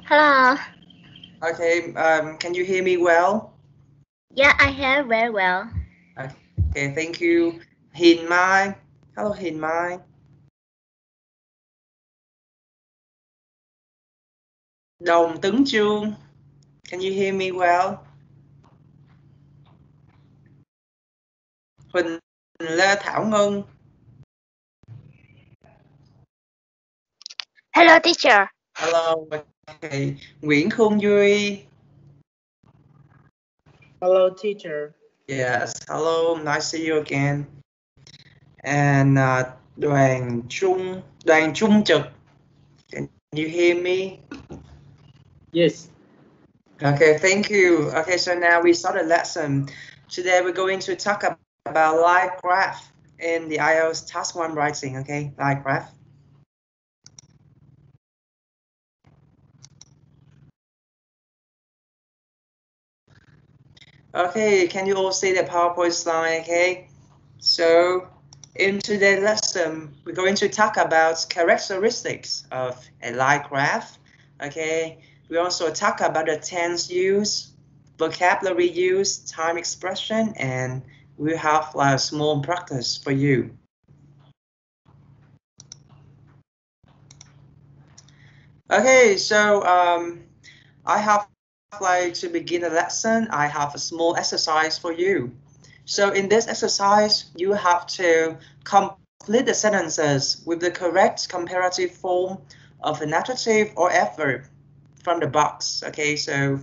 Hello. Okay, can you hear me well? Yeah, I hear very well. Okay, thank you. Hiền Mai. Hello, Hiền Mai. Đồng Tấn Trương. Can you hear me well? Huỳnh Lê Thảo Ngân. Hello, teacher. Hello. Okay. Nguyễn Khôn Duy. Hello, teacher. Yes, hello. Nice to see you again. And Đoàn Trung Trực. Can you hear me? Yes. Okay, thank you. Okay, so now we start a lesson. Today we're going to talk about line graph in the IELTS Task 1 writing, okay? Line graph. Okay, can you all see the PowerPoint slide, okay? So in today's lesson, we're going to talk about characteristics of a line graph, okay? We also talk about the tense use, vocabulary use, time expression, and we have a small practice for you. Okay, so I have to begin the lesson, I have a small exercise for you. So in this exercise, you have to complete the sentences with the correct comparative form of an adjective or adverb from the box. Okay, so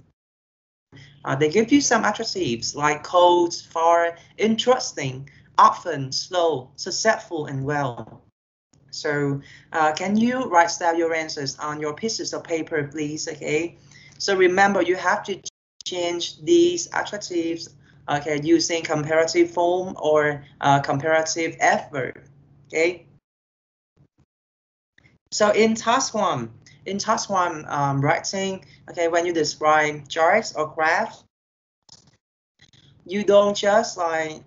they give you some adjectives like cold, far, interesting, often, slow, successful, and well. So can you write down your answers on your pieces of paper, please? Okay. So remember, you have to change these adjectives, okay, using comparative form or comparative adverb. Okay. So in task one, writing, okay, when you describe charts or graphs, you don't just like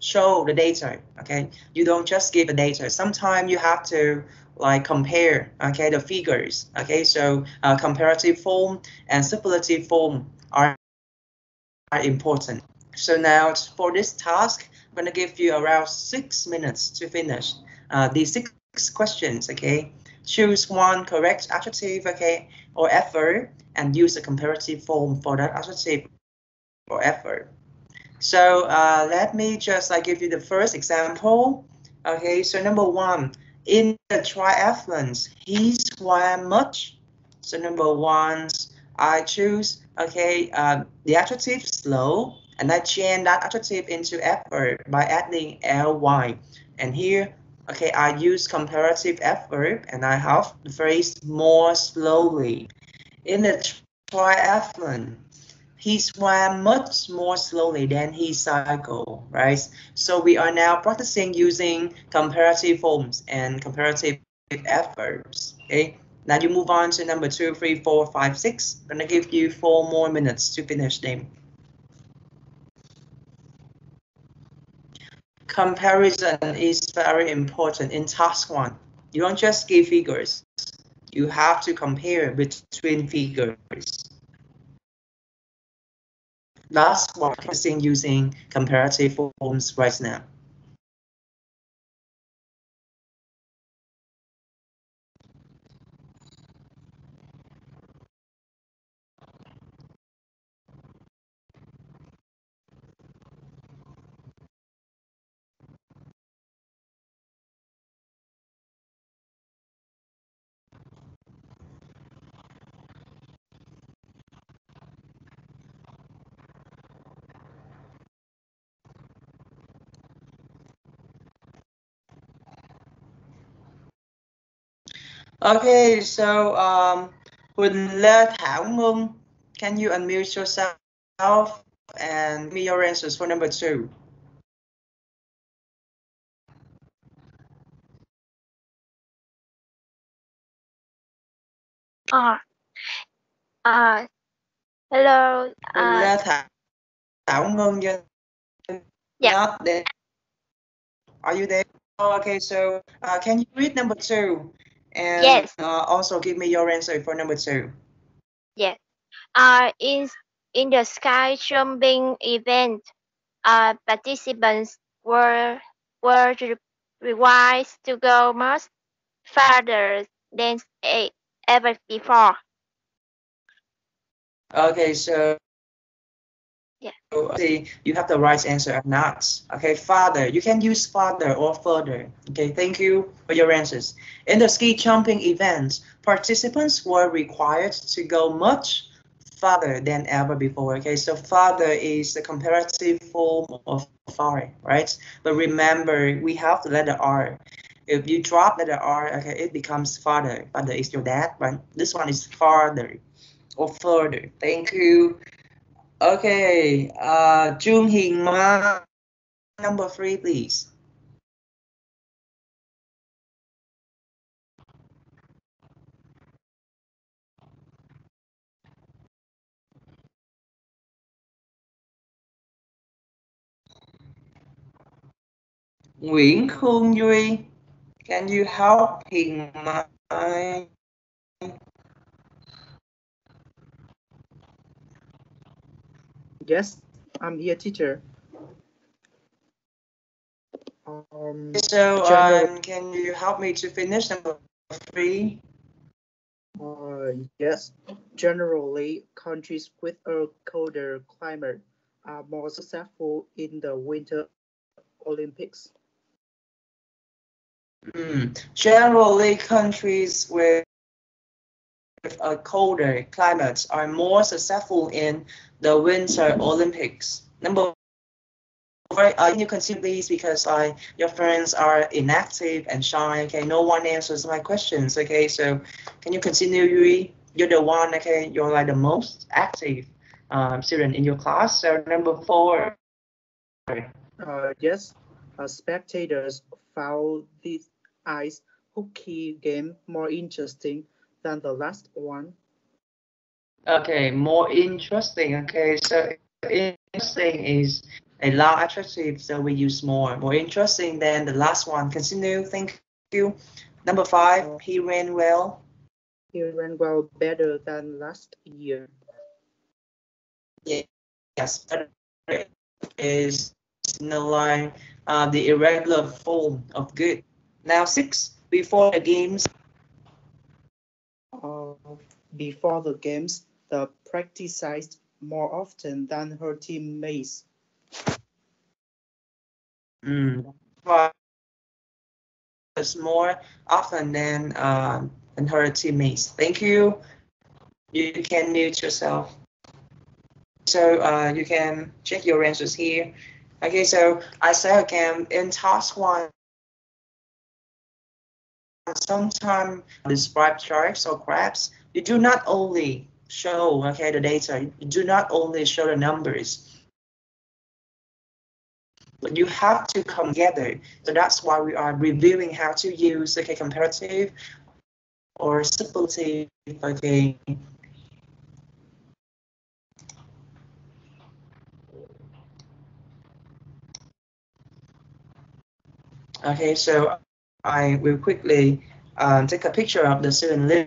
show the data, okay? You don't just give the data. Sometimes you have to like compare, okay, the figures, okay? So comparative form and superlative form are important. So now for this task, I'm gonna give you around 6 minutes to finish these 6 questions, okay? Choose one correct adjective, okay, or adverb, and use a comparative form for that adjective or adverb. So let me just give you the first example. Okay, so number one, in the triathlons, he swam much. So number one, I choose, okay, the adjective slow, and I change that adjective into adverb by adding ly. And here, okay, I use comparative adverb, and I have the phrase more slowly. In the triathlon, he swam much more slowly than he cycled, right? So we are now practicing using comparative forms and comparative adverbs, okay? Now you move on to number 2, 3, 4, 5, 6. I'm gonna give you 4 more minutes to finish them. Comparison is very important in task 1. You don't just give figures. You have to compare between figures. That's what we're practicing using comparative forms right now. Okay, so Huỳnh Lê Thảo Ngân, can you unmute yourself and give me your answers for number 2? Hello. Huỳnh Lê Thảo Ngân, you're Yeah. not there. Are you there? Oh, okay, so can you read number 2 and Yes. also give me your answer for number 2? Yes. In the sky jumping event, participants were required to go much farther than ever before. Okay, so Yeah. see, you have the right answer or not. Okay, farther. You can use farther or further. Okay, thank you for your answers. In the ski jumping event, participants were required to go much farther than ever before. Okay, so farther is the comparative form of far, right? But remember, we have the letter R. If you drop letter R, okay, it becomes farther. Farther is your dad, right? This one is farther or further. Thank you. Okay, Jung Hing Ma, number 3, please. Nguyễn Khương Duy, can you help Hing Ma? Yes, I'm here, teacher. So, General, can you help me to finish number 3? yes. Generally, countries with a colder climate are more successful in the Winter Olympics. Generally, countries with a colder climate are more successful in the Winter Olympics. Number 4, can you continue please, because your friends are inactive and shy. Okay, no one answers my questions. Okay, so can you continue, Yuri? You're the one. Okay, you're like the most active student in your class. So number 4. Yes, spectators found this ice hockey game more interesting than the last one. Okay, more interesting. Okay, so interesting is a lot attractive, so we use more interesting than the last one. Continue. Thank you. Number 5, he ran well. He ran well better than last year. Yes, better is no line, the irregular form of good. Now 6, before the games. Before the games, the practiced more often than her teammates. More often than her teammates. Thank you. You can mute yourself. So you can check your answers here. Okay, so I say again, in task 1, sometimes describe charts or graphs. You do not only show the data, you do not only show the numbers, but you have to come together. So that's why we are reviewing how to use comparative or superlative. Okay. Okay, so I will quickly take a picture of the student living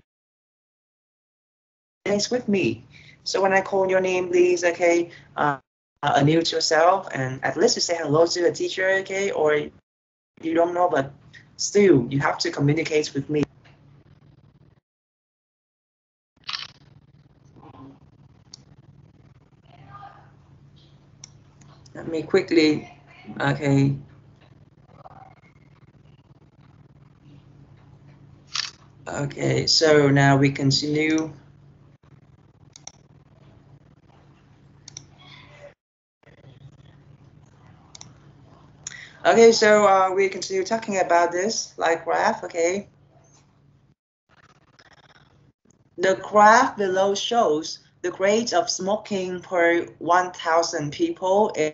with me. So when I call your name, please, okay, unmute yourself and at least you say hello to the teacher, okay, or you don't know, but still you have to communicate with me. Let me quickly, okay. Okay, so now we continue. Okay, so we continue talking about this like graph, okay. The graph below shows the rate of smoking per 1,000 people in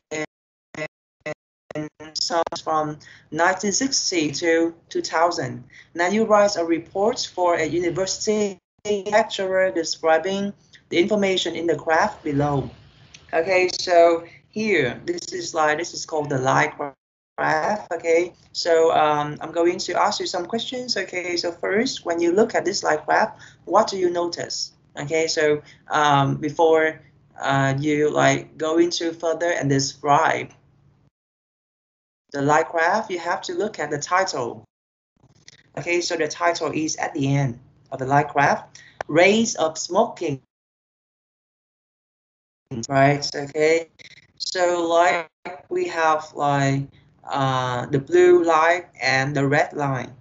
sums from 1960 to 2000. Now you write a report for a university lecturer describing the information in the graph below. Okay, so here, this is called the lie graph. Okay, so I'm going to ask you some questions. Okay, so first, when you look at this lie graph, what do you notice? Okay, so before you like go into further and describe the light graph, you have to look at the title. Okay, so the title is at the end of the light graph, rays of smoking, right? Okay, so like we have like the blue line and the red line.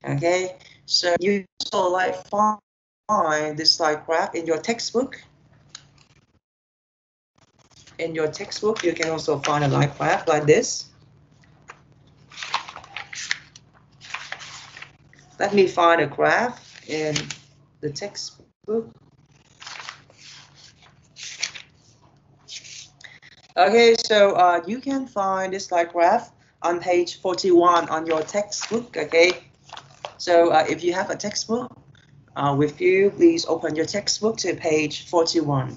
Okay, so you also like find this light graph in your textbook. In your textbook, you can also find a light graph like this. Let me find a graph in the textbook. Okay, so you can find this light graph on page 41 on your textbook. Okay, so if you have a textbook with you, please open your textbook to page 41.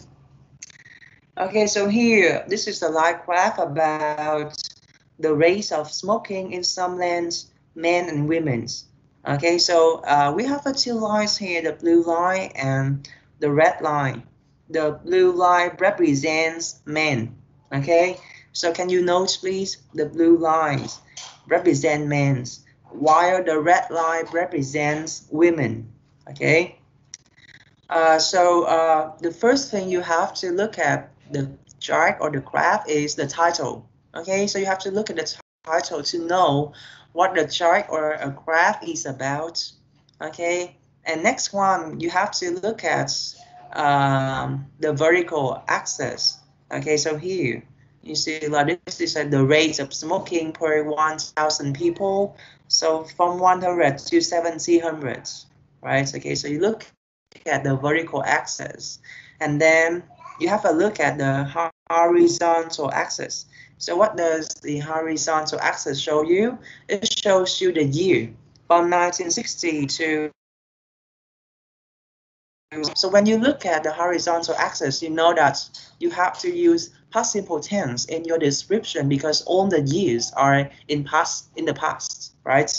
Okay, so here, this is the light graph about the rates of smoking in some lands, men and women. Okay, so we have the two lines here, the blue line and the red line. The blue line represents men. Okay, so can you note please, the blue lines represent men, while the red line represents women. Okay, so the first thing you have to look at the chart or the graph is the title. Okay, so you have to look at the title to know what the chart or a graph is about. Okay, and next one you have to look at the vertical axis. Okay, so here you see like this is the rate of smoking per 1,000 people. So from 100 to 700, right? Okay, so you look at the vertical axis, and then you have a look at the horizontal axis. So what does the horizontal axis show you? It shows you the year from 1960 to. So when you look at the horizontal axis, you know that you have to use past simple tense in your description because all the years are in the past, right?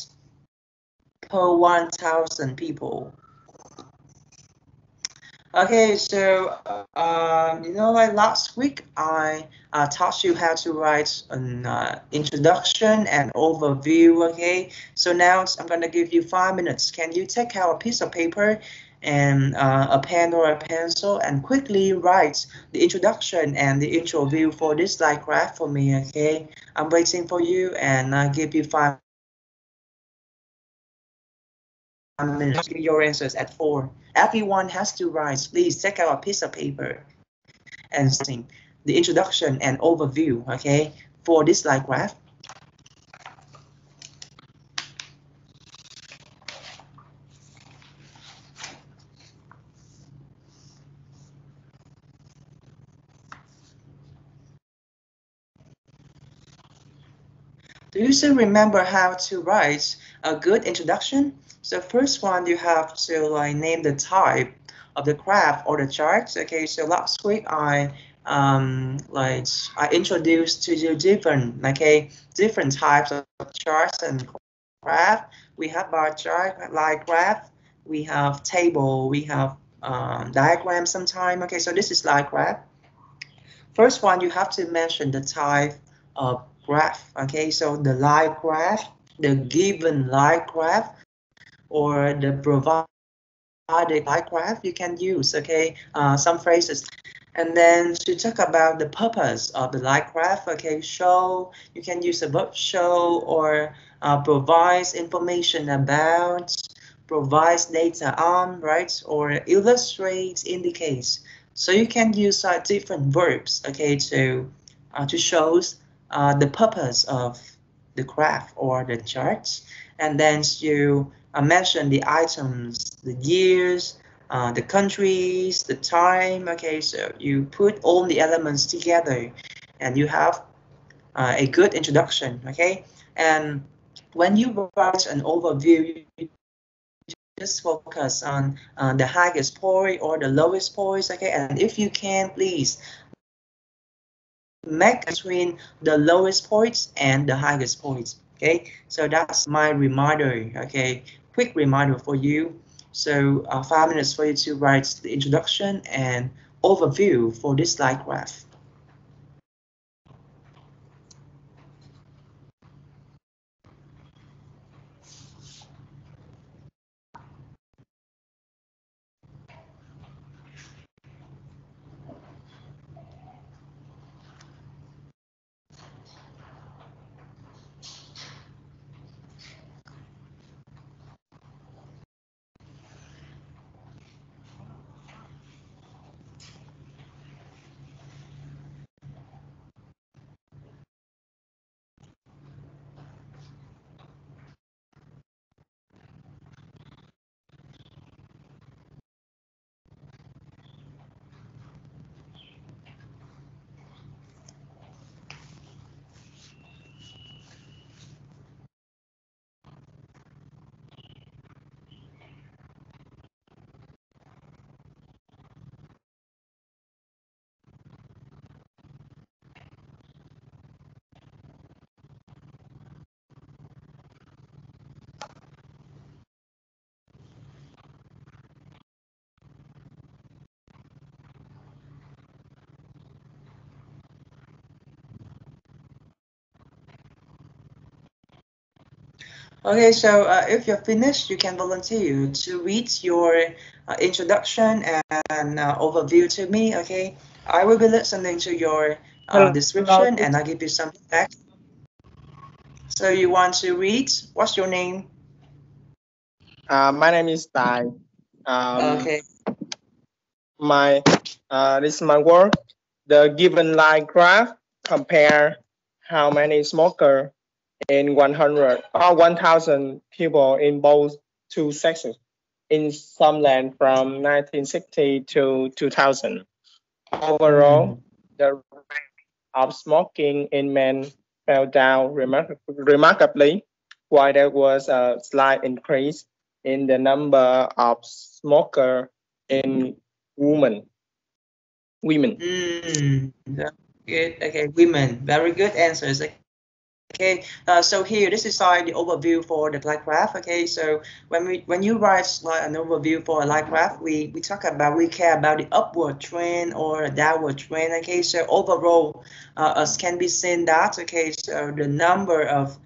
Per 1,000 people. Okay, so like last week I taught you how to write an introduction and overview. Okay, so now I'm gonna give you 5 minutes. Can you take out a piece of paper and a pen or a pencil and quickly write the introduction and the intro view for this slide graph for me? Okay, I'm waiting for you, and I give you 5 minutes. Give your answers at 4. Everyone has to write. Please take out a piece of paper and the introduction and overview, okay, for this slide graph. Do you still remember how to write a good introduction? So first one, you have to like name the type of the graph or the charts. Okay, so last week I introduced to you different types of charts and graph. We have bar chart, line graph, we have table, we have diagram sometime. Okay, so this is line graph. First one, you have to mention the type of graph. Okay, so the line graph, the given line graph, or the provided line graph you can use. Okay, some phrases. And then to talk about the purpose of the line graph, okay, show, you can use the verb show, or provides information about, provides data on, right, or illustrates, indicates. So you can use different verbs, okay, to show the purpose of the graph or the charts. And then you mention the items, the years, the countries, the time. Okay, so you put all the elements together and you have a good introduction. Okay, and when you write an overview, you just focus on the highest point or the lowest points. Okay, and if you can, please make between the lowest points and the highest points. Okay, so that's my reminder. Okay, quick reminder for you. So 5 minutes for you to write the introduction and overview for this line graph. Okay, so if you're finished, you can volunteer to read your introduction and overview to me, okay? I will be listening to your Hello, description and I'll give you some feedback. So you want to read? What's your name? my name is Tai. Okay. This is my work. The given line graph compare how many smokers in 100 or 1,000 people in both two sexes in some land from 1960 to 2000. Overall, the rate of smoking in men fell down remarkably, while there was a slight increase in the number of smokers in women. Good. Okay, women. Very good answers. Okay, so here this is like the overview for the line graph. Okay, so when you write like an overview for a line graph, we care about the upward trend or a downward trend. Okay, so overall, as can be seen that okay, so the number of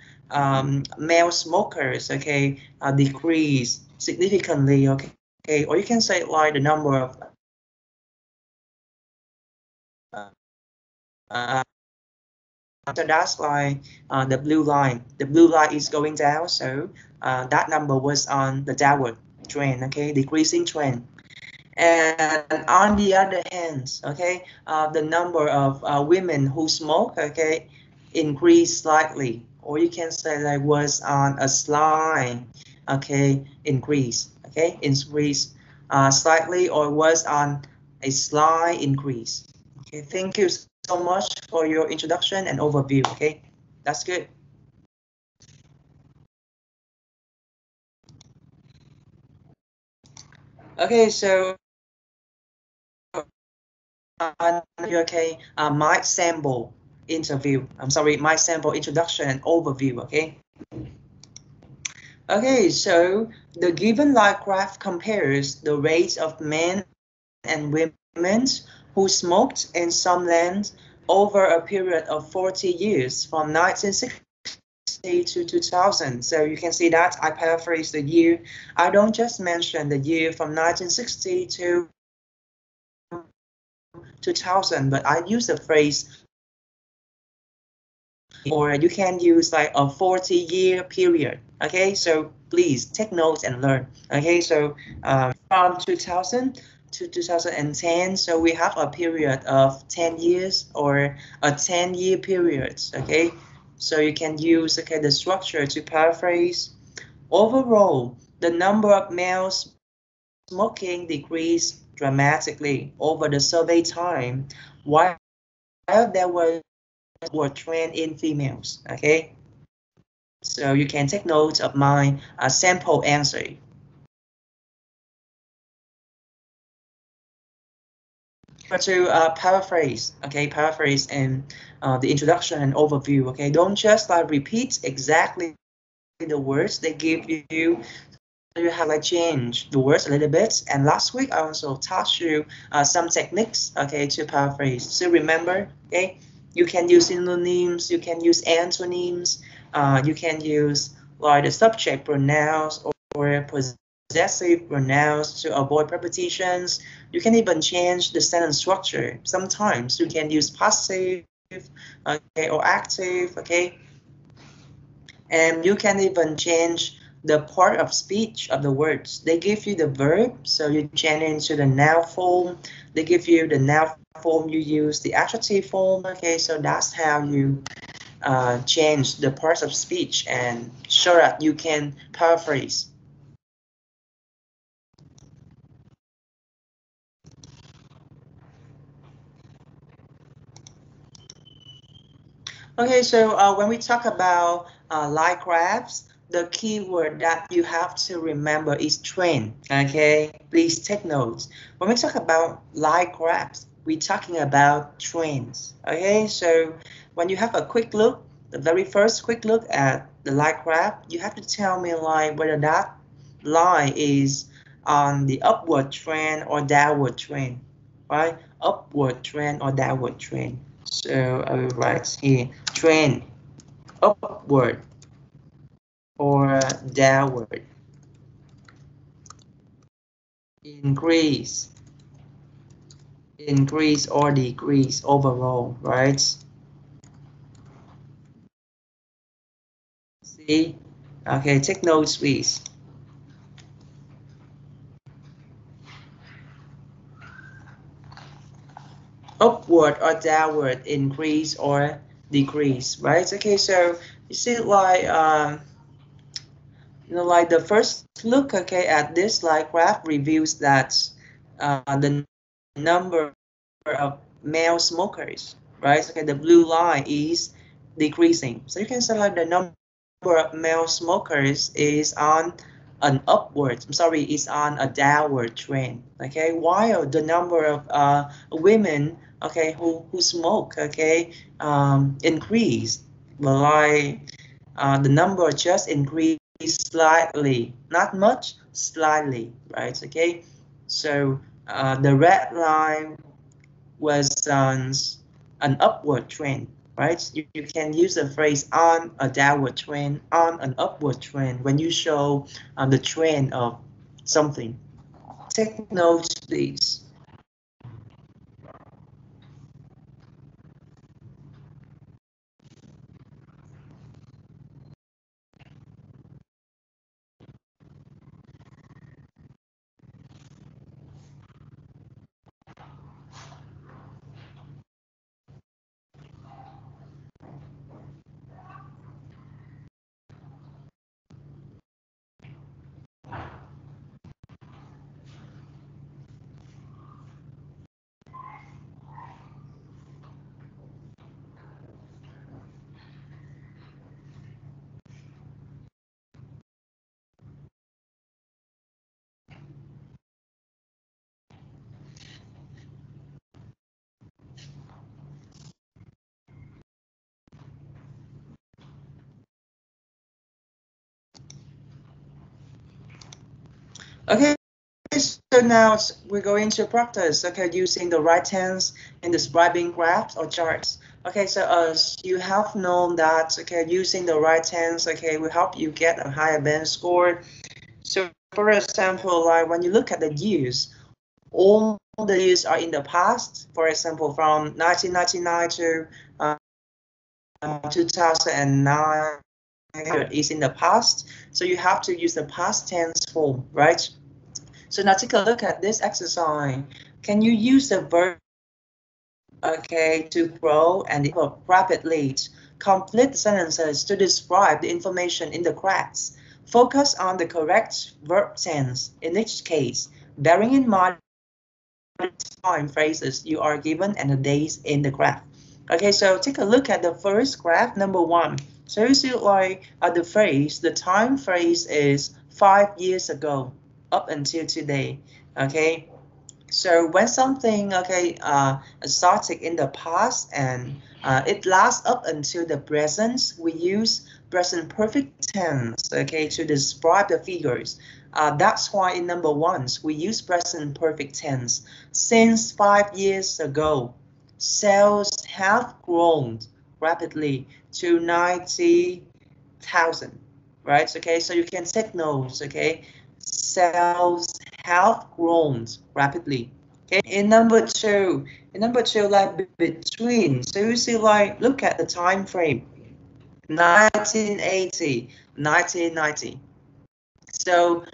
male smokers decrease significantly. Okay, or you can say like the number of so that's why the blue line is going down, so that number was on the downward trend, okay, decreasing trend. And on the other hand, okay, the number of women who smoke, okay, increased slightly, or you can say that was on a slight, okay, increase slightly, or was on a slight increase. Okay, thank you so much for your introduction and overview. Okay, that's good. Okay, so okay, my sample interview. I'm sorry, my sample introduction and overview. Okay. Okay, so the given line graph compares the rates of men and women who smoked in some lands over a period of 40 years from 1960 to 2000. So you can see that I paraphrase the year. I don't just mention the year from 1960 to 2000, but I use the phrase, or you can use like a 40-year period. Okay, so please take notes and learn. Okay, so from 2000 to 2010, so we have a period of 10 years or a 10-year period. Okay, so you can use the structure to paraphrase. Overall, the number of males smoking decreased dramatically over the survey time, while there was a trend in females. Okay, so you can take note of my sample answer. To paraphrase, okay, paraphrase and the introduction and overview. Okay, don't just like repeat exactly the words they give you. you have like changed the words a little bit. And last week I also taught you some techniques, okay, to paraphrase. So remember, okay, you can use synonyms, you can use antonyms, you can use like the subject pronouns or possessive pronouns to avoid prepositions. You can even change the sentence structure. Sometimes you can use passive, okay, or active, okay, and you can even change the part of speech of the words. They give you the verb, so you change into the noun form. They give you the noun form, you use the adjective form. Okay, so that's how you change the parts of speech and so that you can paraphrase. Okay, so when we talk about line graphs, the keyword that you have to remember is trend. Okay, please take notes. When we talk about line graphs, we're talking about trends. Okay, so when you have a quick look, the very first quick look at the line graph, you have to tell me like whether that line is on the upward trend or downward trend, right? Upward trend or downward trend. So I will write here trend upward or downward, increase, increase or decrease overall, right? See? Okay, take notes, please. Upward or downward, increase or decrease, right? Okay, so you see like like the first look, okay, at this line graph reveals that the number of male smokers, right? Okay, the blue line is decreasing. So you can say like the number of male smokers is on an upward, I'm sorry, is on a downward trend. Okay, while the number of women, okay, who smoke, okay, increase. Like the number just increased slightly, not much, slightly, right? Okay, so the red line was on an upward trend, right? You can use the phrase on a downward trend, on an upward trend when you show the trend of something. Take notes, please. Okay, so now we're going to practice, okay, using the right hands in describing graphs or charts. Okay, so as you have known that, okay, using the right hands, okay, will help you get a higher band score. So for example, like when you look at the years, all the years are in the past. For example, from 1999 to 2009 is in the past. So you have to use the past tense form, right? So now take a look at this exercise. Can you use the verb, okay, to grow and develop rapidly? Complete sentences to describe the information in the graphs. Focus on the correct verb tense in each case, bearing in mind the time phrases you are given and the days in the graph. Okay, so take a look at the first graph, number 1. So you see like the phrase, the time phrase is 5 years ago up until today. Okay, so when something, okay, started in the past and it lasts up until the present, we use present perfect tense, okay, to describe the figures. That's why in number 1, we use present perfect tense. Since 5 years ago, sales have grown rapidly to 90,000, right? Okay, so you can take notes, okay? Sales have grown rapidly. Okay, in number 2, like between, so you see, like, look at the time frame, 1980, 1990. So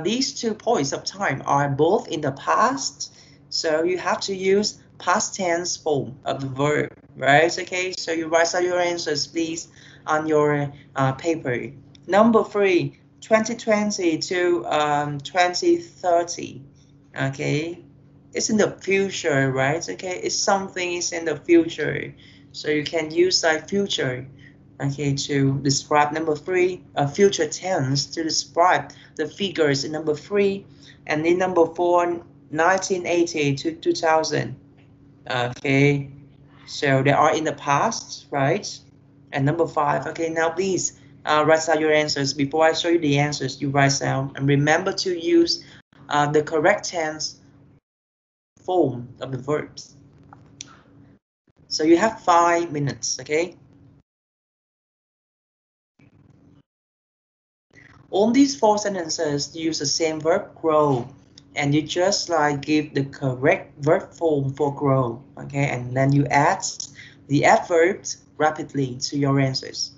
these 2 points of time are both in the past, so you have to use past tense form of the verb, right? Okay, so you write out your answers, please, on your paper. Number 3, 2020 to 2030. Okay, it's in the future, right? Okay, it's something is in the future, so you can use like future, okay, to describe number 3, future tense to describe the figures in number 3, and in number 4, 1980 to 2000. Okay, so they are in the past, right? And number 5, okay, now please write out your answers. Before I show you the answers, you write down and remember to use the correct tense form of the verbs. So you have 5 minutes, okay? All these 4 sentences use the same verb grow, and you just like give the correct verb form for grow, okay? And then you add the adverbs rapidly to your answers.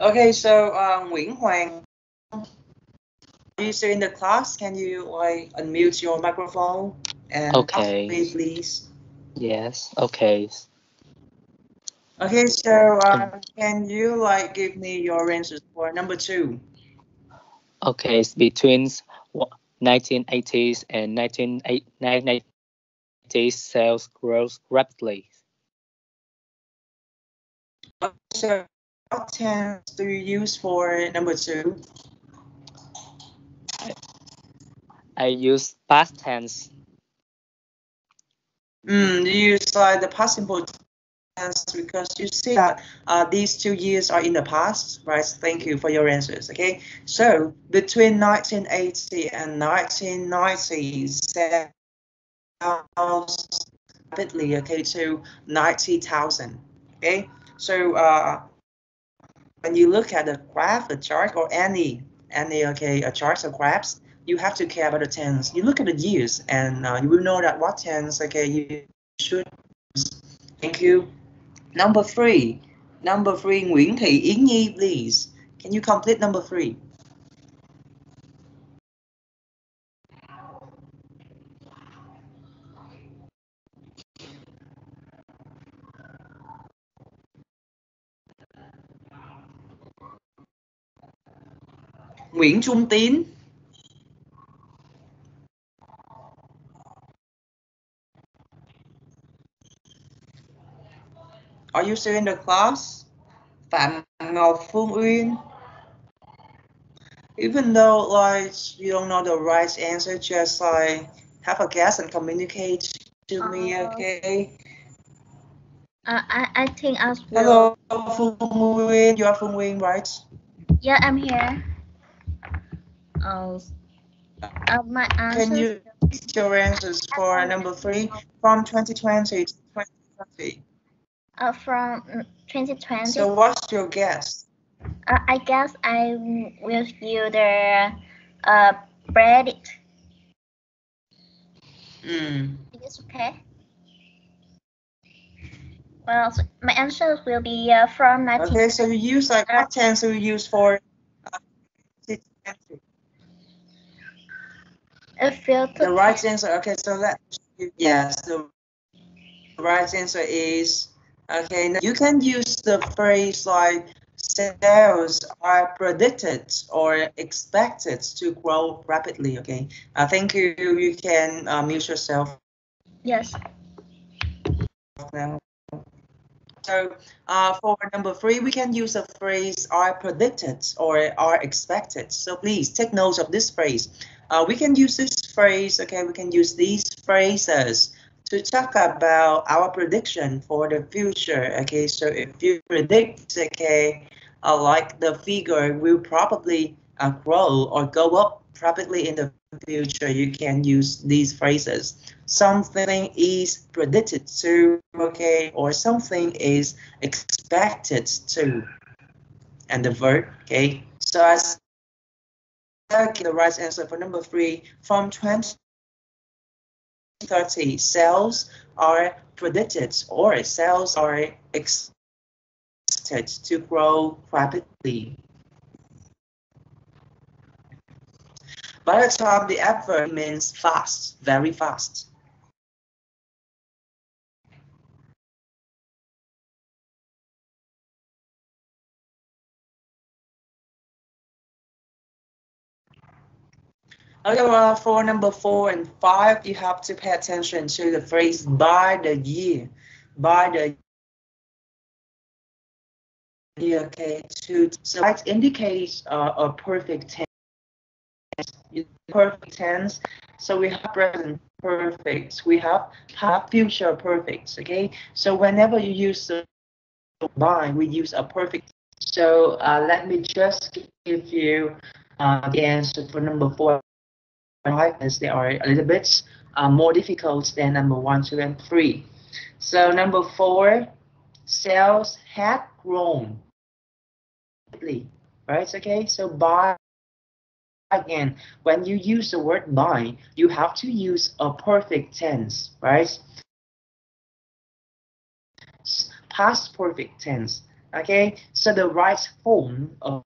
Okay, so Nguyễn Hoàng, are you still in the class? Can you like unmute your microphone and talk to me, please? Yes. Okay. Okay, so can you like give me your answers for number 2? Okay. It's between 1980s and 1990s, sales grows rapidly. So what tense do you use for number 2? I use past tense. You use like the past simple tense because you see that these 2 years are in the past, right? Thank you for your answers. Okay, so between 1980 and 1990, sales rapidly, okay, to 90,000. Okay, so when you look at the graph, the chart, or any okay, charts or graphs, you have to care about the tense. You look at the years, and you will know that what tense, okay, you should use. Thank you. Number 3, Nguyễn Thị Yến Nhi, please. Can you complete number 3? Nguyễn Trung Tín. Are you still in the class? Phạm Ngọc Phương Uyên. Even though like you don't know the right answer, just like have a guess and communicate to me, okay? I think I will. Hello, Phương Uyên. You are Phương Uyên, right? Yeah, I'm here. My Can answer. you read your answers for number 3 from 2020 to 2020? From 2020. So what's your guess? I guess I will use the Reddit. It's okay. Well, so my answer will be from 19. Okay, so you use like what tense do you use for 2020? The right answer. Okay, so yes, the right answer is okay. Now you can use the phrase like sales are predicted or expected to grow rapidly. Okay, I think you can mute yourself. Yes. Now. So for number 3, we can use a phrase are predicted or are expected. So please take note of this phrase. We can use this phrase, okay, we can use these phrases to talk about our prediction for the future, okay? So if you predict, okay, like the figure will probably grow or go up rapidly in the future, you can use these phrases. Something is predicted to, okay, or something is expected to, and the verb, okay. So as the right answer for number 3, from 2030, sales are predicted or sales are expected to grow rapidly. By the time, the adverb means fast, very fast. Okay, well, for number 4 and 5, you have to pay attention to the phrase by the year. By the year, okay, so it indicates a perfect tense. Perfect tense. So we have present perfect, we have future perfect, okay? So whenever you use the by, we use a perfect. So let me just give you the answer for number 4 and 5, as they are a little bit more difficult than number 1, 2, and 3. So number 4, sales had grown, right? Okay, so by, again, when you use the word by, you have to use a perfect tense, right? Past perfect tense. Okay, so the right form of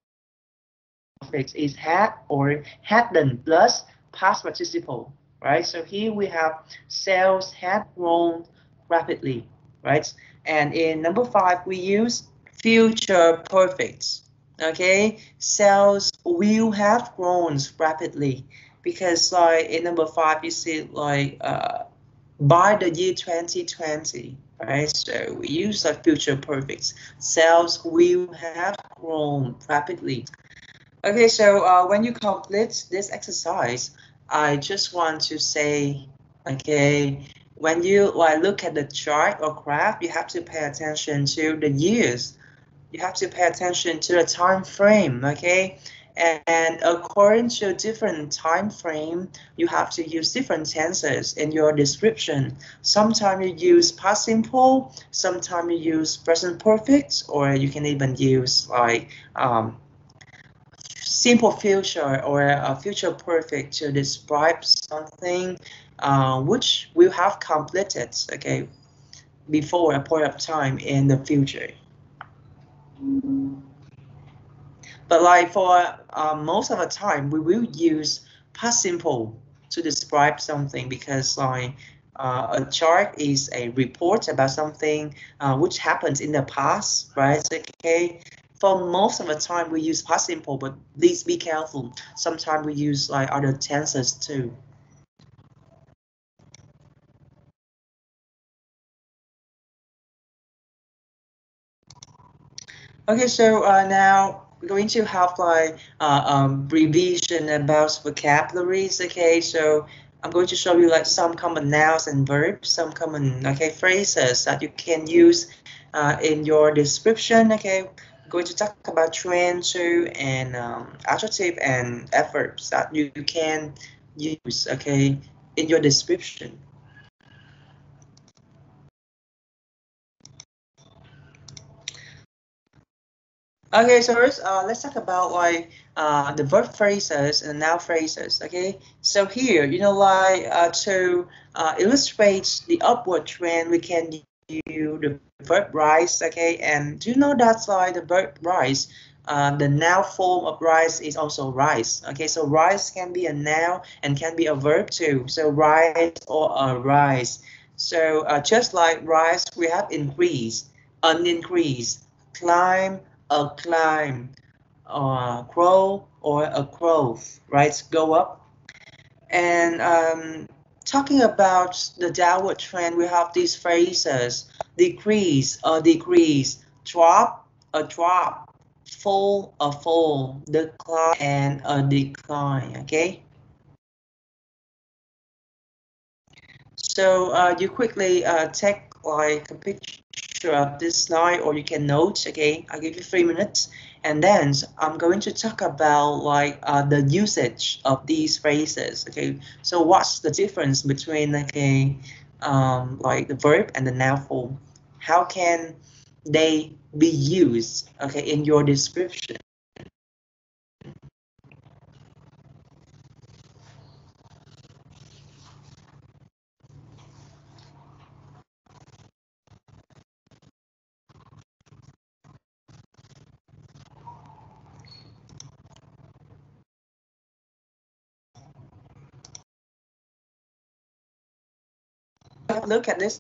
perfect is had or hadn't plus past participle, right? So here we have sales had grown rapidly, right? And in number 5, we use future perfect. Okay, sales will have grown rapidly because like in number 5 you see like by the year 2020, right? So we use the future perfect. Sales will have grown rapidly. Okay, so when you complete this exercise, I just want to say, okay, when you like look at the chart or graph, you have to pay attention to the years. You have to pay attention to the time frame, okay? And according to different time frame, you have to use different tenses in your description. Sometimes you use past simple, sometimes you use present perfect, or you can even use like simple future or a future perfect to describe something which will have completed, okay, before a point of time in the future. But like for most of the time, we will use past simple to describe something because like a chart is a report about something which happens in the past, right? Okay. For most of the time, we use past simple, but please be careful. Sometimes we use like other tenses too. Okay, so now we're going to have like revision about vocabularies. Okay, so I'm going to show you like some common nouns and verbs, some common phrases that you can use in your description. Okay, I'm going to talk about trend too and adjective and adverbs that you can use. Okay, in your description. Okay, so first, let's talk about like the verb phrases and noun phrases. Okay, so here, like to illustrate the upward trend, we can use the verb rise. Okay, and do you know that's like the verb rise? The noun form of rise is also rise. Okay, so rise can be a noun and can be a verb too. So rise or a rise. So just like rise, we have increase, an increase, climb, a climb, grow or a growth, right? Go up. And talking about the downward trend, we have these phrases: decrease, a decrease, drop, a drop, fall, a fall, decline, and a decline. Okay. So you quickly take like a picture of this slide, or you can note. Okay, I'll give you 3 minutes, and then I'm going to talk about like the usage of these phrases. Okay, so what's the difference between like the verb and the noun form? How can they be used? Okay, in your description. Look at this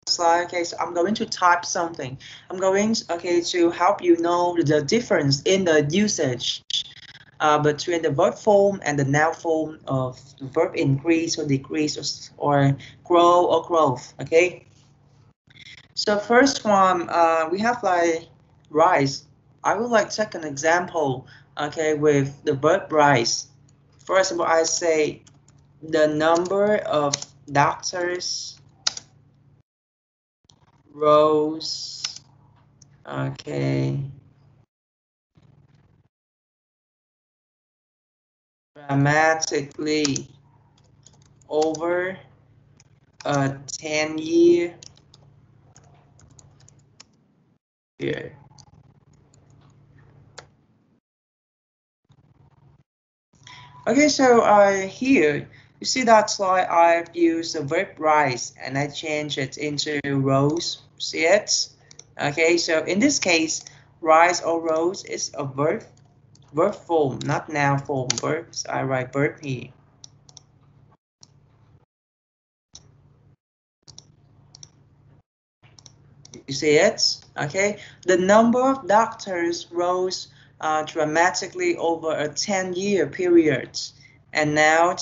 slide. Okay, so I'm going to type something. I'm going to help you know the difference in the usage between the verb form and the noun form of the verb increase or decrease or grow or growth. Okay, so first one we have like rise. I would like to take an example, okay, with the verb rise. First of all, I say the number of doctors rose, okay, dramatically over a 10-year period. Okay, so here you see that's why I've used the verb rise and I change it into rose. See it? Okay, so in this case, rise or rose is a verb form, not noun form. Verb. So I write verb here. You see it? Okay, the number of doctors rose dramatically over a 10-year period, and now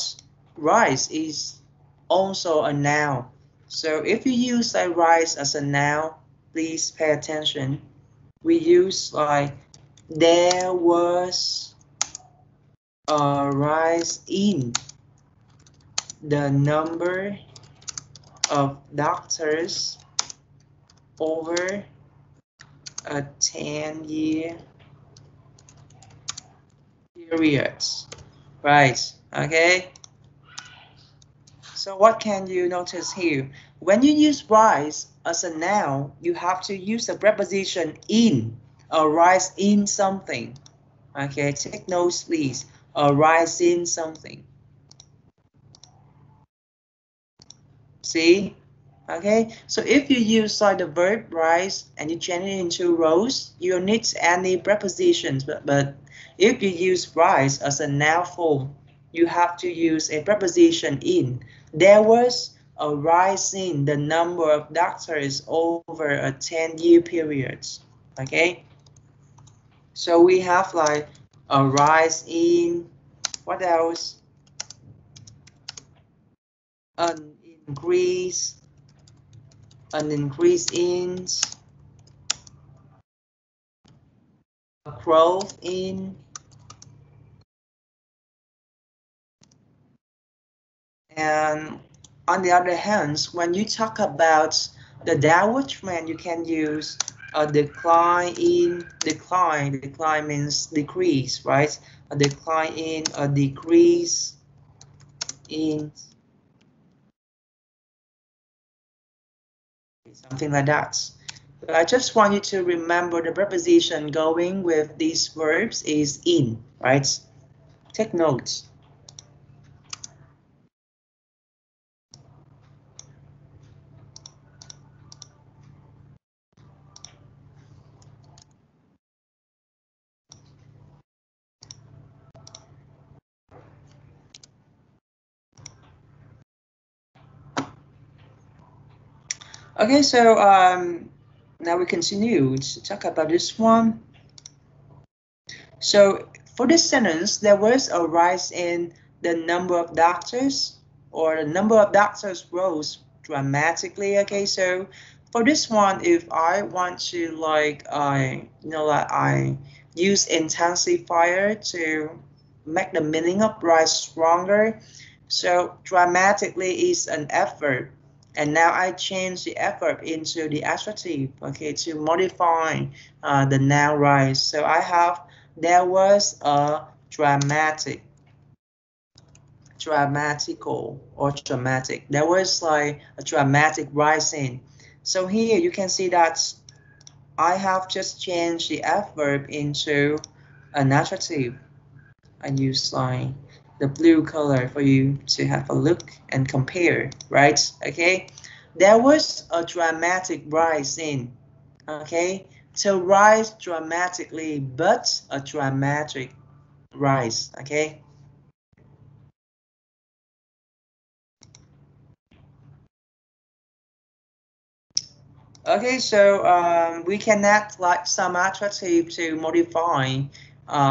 rise is also a noun. So if you use like rise as a noun, please pay attention. We use like there was a rise in the number of doctors over a 10-year periods, right? Okay, so what can you notice here? When you use rise as a noun, you have to use the preposition in, or rise in something. Okay, take notes please, or rise in something. See? Okay, so if you use like the verb rise and you change it into rose, you don't need any prepositions, but if you use rise as a noun form, you have to use a preposition in. There was a rise in the number of doctors over a 10-year period. Okay, so we have like a rise in, what else? An increase in growth in, and on the other hand, when you talk about the downward trend, you can use a decline in, decline means decrease, right? A decline in, a decrease in, something like that. But I just want you to remember the preposition going with these verbs is in, right? Take notes. Okay, so now we continue to talk about this one. So for this sentence, there was a rise in the number of doctors, or the number of doctors rose dramatically. Okay, so for this one, if I want to like I use intensifier to make the meaning of rise stronger. So dramatically is an adverb, and now I change the adverb into the adjective, okay, to modify the noun rise. So I have, there was a dramatical or dramatic. There was like a dramatic rising. So here you can see that I have just changed the adverb into an adjective. I use like the blue color for you to have a look and compare, right? Okay, there was a dramatic rise in, okay, to rise dramatically, but a dramatic rise, okay. Okay, so we can add like some adjective to modify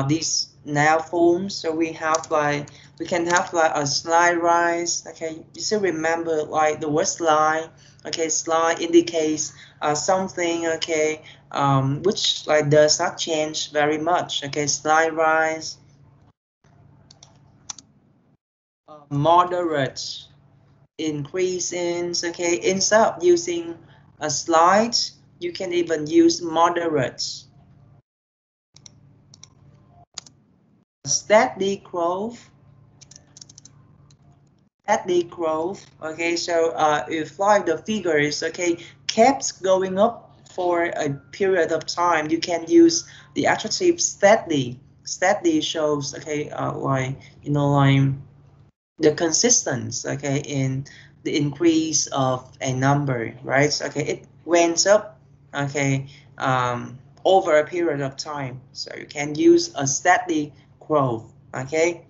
these noun forms. So we have like, we can have like a slight rise. Okay, you still remember like the word slight. Okay, slight indicates something. Okay, which like does not change very much. Okay, slight rise. Moderate increase in. Okay, instead of using a slight, you can even use moderate. Steady growth. Steady growth. Okay, so if like the figures, okay, kept going up for a period of time, you can use the adjective steady. Steady shows, okay, like like the consistency, okay, in the increase of a number, right? Okay, it went up, okay, over a period of time. So you can use a steady growth, okay.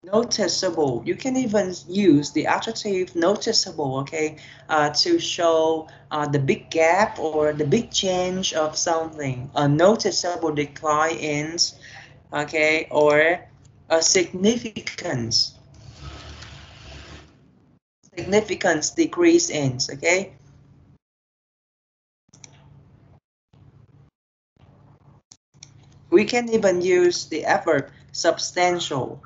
Noticeable. You can even use the adjective noticeable, okay, to show the big gap or the big change of something. A noticeable decline in, okay, or a significance decrease in, okay. We can even use the adverb substantial,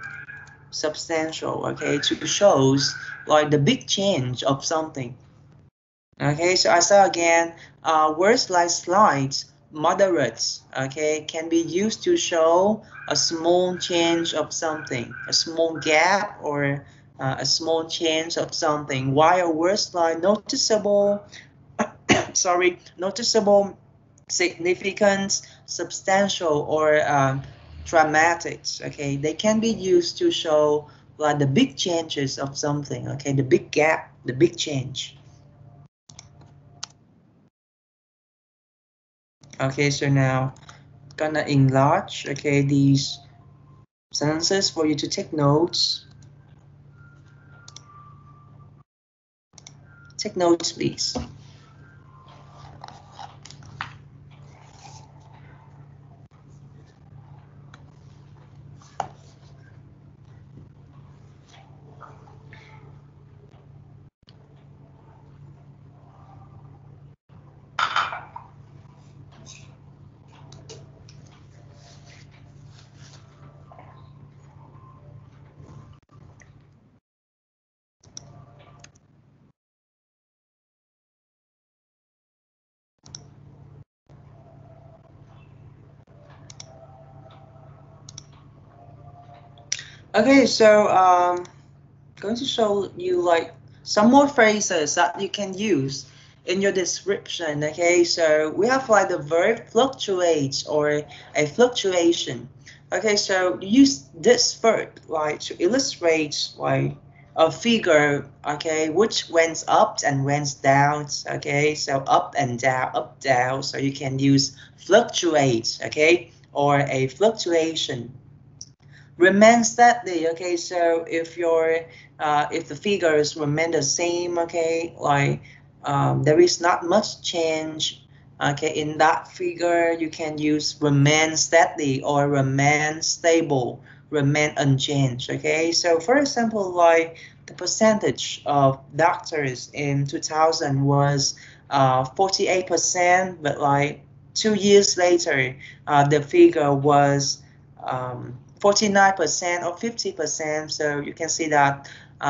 okay, to shows like the big change of something. Okay, so I say again, words like slight, moderate, okay, can be used to show a small change of something, a small gap, or a small change of something. While words like noticeable, sorry, noticeable, significant, substantial, or dramatic, okay, they can be used to show like the big changes of something, okay, the big gap, the big change. Okay, so now gonna enlarge, okay, these sentences for you to take notes. Take notes, please. Okay, so going to show you like some more phrases that you can use in your description. Okay, so we have like the verb fluctuates or a fluctuation. Okay, so use this verb like to illustrate like a figure, okay, which went up and went down. Okay, so up and down, up, down. So you can use fluctuate, okay, or a fluctuation. Remain steady. Okay, so if the figures remain the same, okay, like there is not much change, okay, in that figure, you can use remain steady or remain stable, remain unchanged. Okay, so for example, like the percentage of doctors in 2000 was 48%, but like 2 years later, the figure was 49% or 50%. So you can see that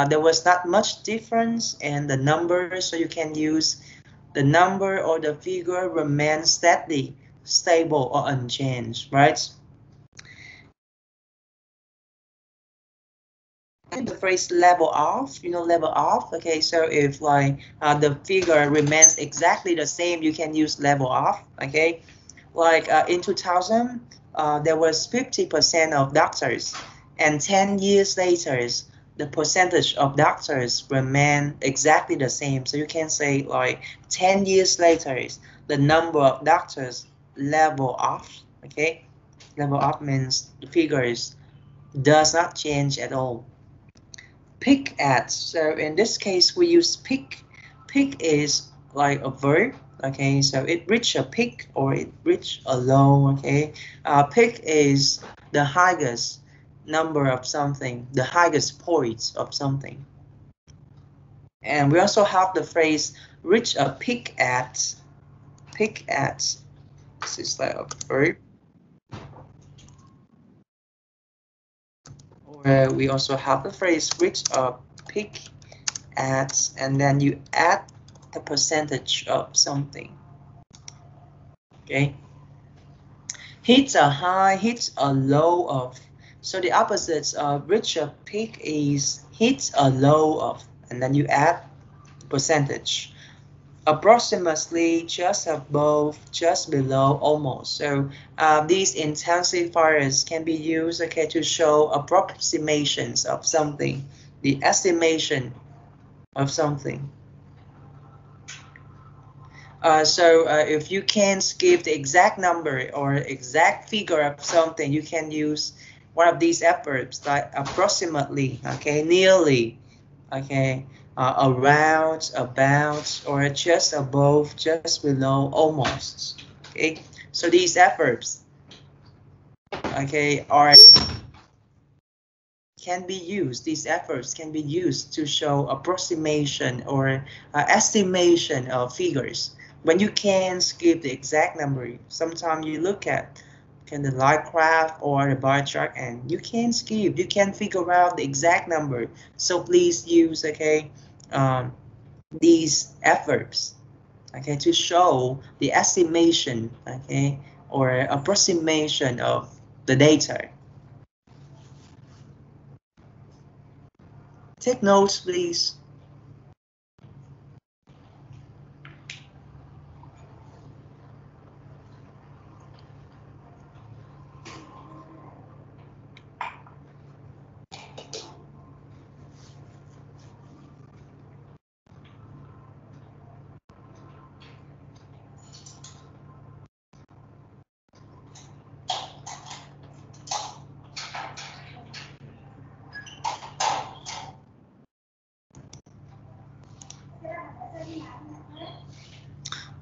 there was not much difference in the numbers. So you can use the number or the figure remain steady, stable, or unchanged, right? And the phrase level off, level off. Okay, so if like the figure remains exactly the same, you can use level off. Okay, like in 2000, there was 50% of doctors, and 10 years later, the percentage of doctors remain exactly the same. So you can say like 10 years later, the number of doctors level off. Okay, level off means the figures does not change at all. Peak at. So in this case, we use peak. Peak is like a verb. Okay, so it reach a peak or it reach a low. Okay, peak is the highest number of something, the highest point of something. And we also have the phrase reach a peak at. Peak at. This is like a verb. Or we also have the phrase reach a peak at, and then you add the percentage of something. Okay. Hit a high, hit a low of. So the opposites of reach a peak is hit a low of, and then you add percentage. Approximately, just above, just below, almost. So these intensifiers can be used, okay, to show approximations of something, the estimation of something. So if you can't give the exact number or exact figure of something, you can use one of these adverbs like approximately, okay, nearly, okay, around, about, or just above, just below, almost. Okay, so these adverbs, okay, can be used. These adverbs can be used to show approximation or estimation of figures. When you can't give the exact number, sometimes you look at the line graph or the bar chart and you can't skip, you can't figure out the exact number. So please use, okay, these adverbs, okay, to show the estimation, okay, or approximation of the data. Take notes, please.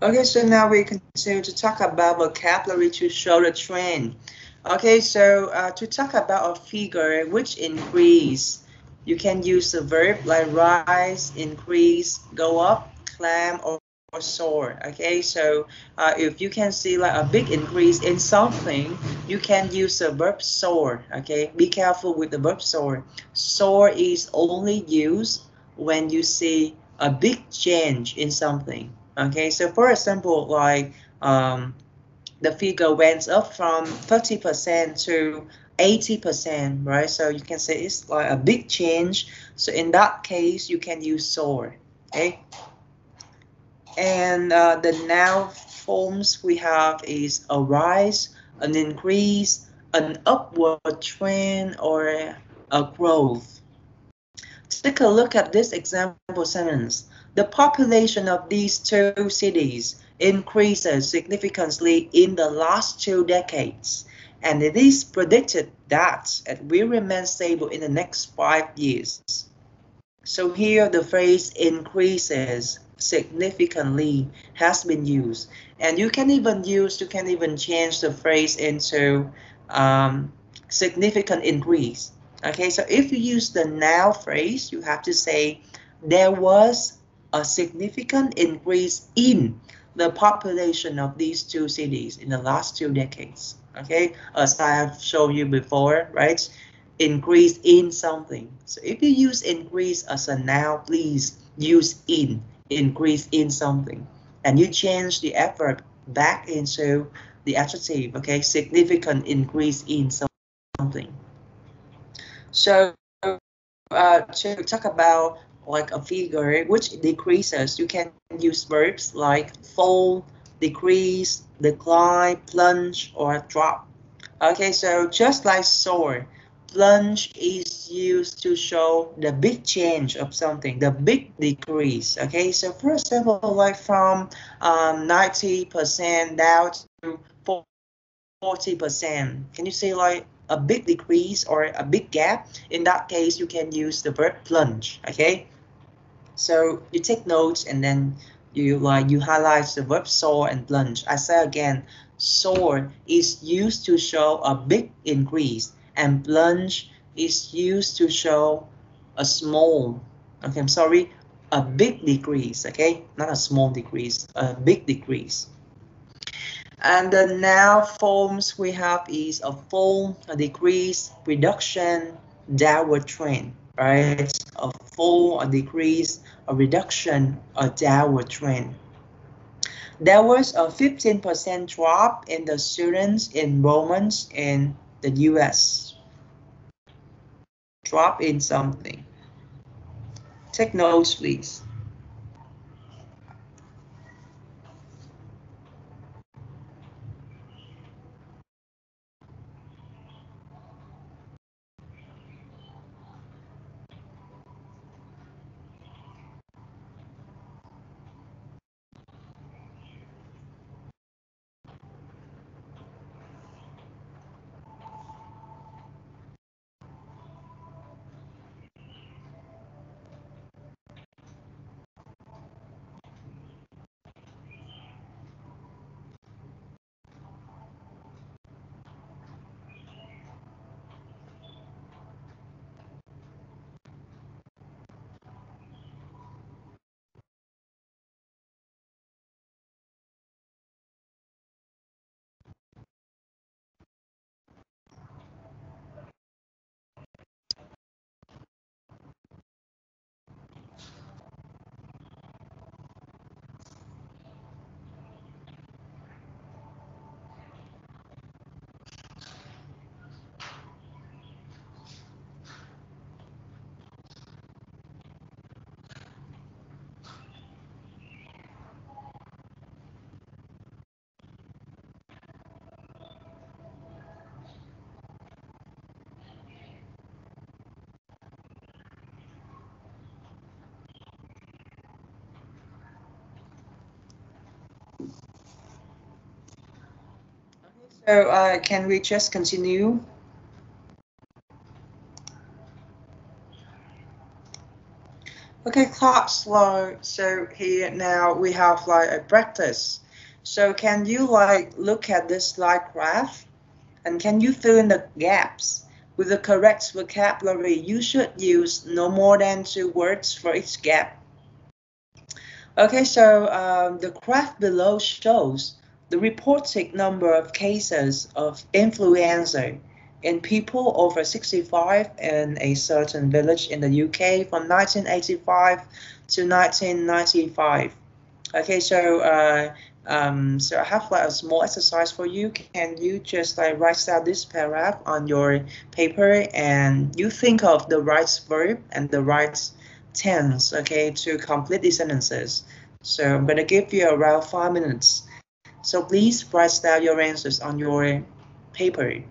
Okay, so now we continue to talk about vocabulary to show the trend. Okay, so to talk about a figure which increase, you can use the verb like rise, increase, go up, climb, or soar. Okay, so if you can see like a big increase in something, you can use the verb soar. Okay, be careful with the verb soar. Soar is only used when you see a big change in something. Okay, so for example, like the figure went up from 30% to 80%, right? So you can say it's like a big change. So in that case, you can use soar, okay? And the noun forms we have is a rise, an increase, an upward trend, or a growth. Take a look at this example sentence. The population of these two cities increases significantly in the last 2 decades, and it is predicted that it will remain stable in the next 5 years. So here the phrase increases significantly has been used, and you can even change the phrase into significant increase. Okay, so if you use the now phrase, you have to say there was a significant increase in the population of these two cities in the last 2 decades. Okay, as I have shown you before, right? Increase in something. So if you use increase as a noun, please use increase in something. And you change the adverb back into the adjective, okay? Significant increase in something. So to talk about like a figure which decreases, you can use verbs like fall, decrease, decline, plunge, or drop. Okay, so just like soar, plunge is used to show the big change of something, the big decrease. Okay, so for example, like from 90% down to 40%. Can you say like a big decrease or a big gap? In that case, you can use the verb plunge. Okay, so you take notes and then you highlight the verb soar and plunge. I say again, soar is used to show a big increase, and plunge is used to show a small, okay, I'm sorry, a big decrease, okay, not a small decrease, a big decrease. And the noun forms we have is a fall, a decrease, reduction, downward trend, right? A fall, a decrease, a reduction, a downward trend. There was a 15% drop in the students' enrollments in the US. Drop in something. Take notes, please. So can we just continue? Okay, class. So here now we have like a practice. So can you like look at this slide graph and can you fill in the gaps? With the correct vocabulary, you should use no more than 2 words for each gap. Okay, so the graph below shows the reported number of cases of influenza in people over 65 in a certain village in the UK from 1985 to 1995. Okay, so So I have like a small exercise for you. Can you just like write down this paragraph on your paper and you think of the right verb and the right tense, okay, to complete these sentences. So I'm gonna give you around 5 minutes. So please write down your answers on your paper.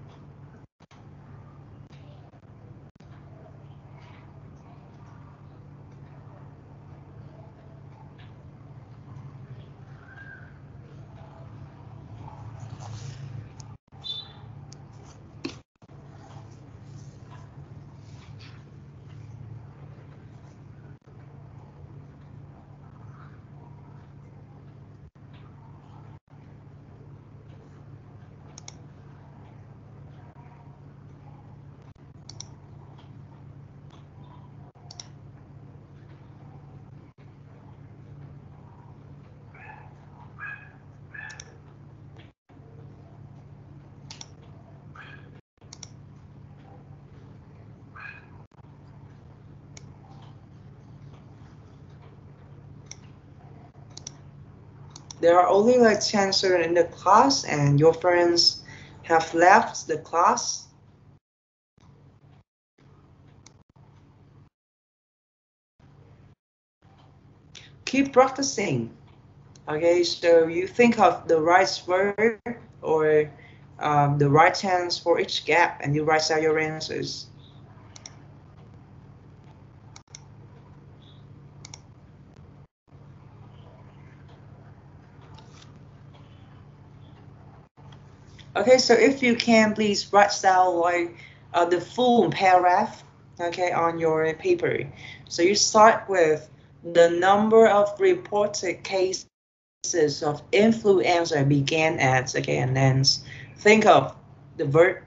There are only like 10 students in the class and your friends have left the class. Keep practicing. Okay, so you think of the right word or the right tense for each gap and you write out your answers. Okay, so if you can, please write down like the full paragraph, okay, on your paper. So you start with the number of reported cases of influenza began at, okay, and then think of the verb,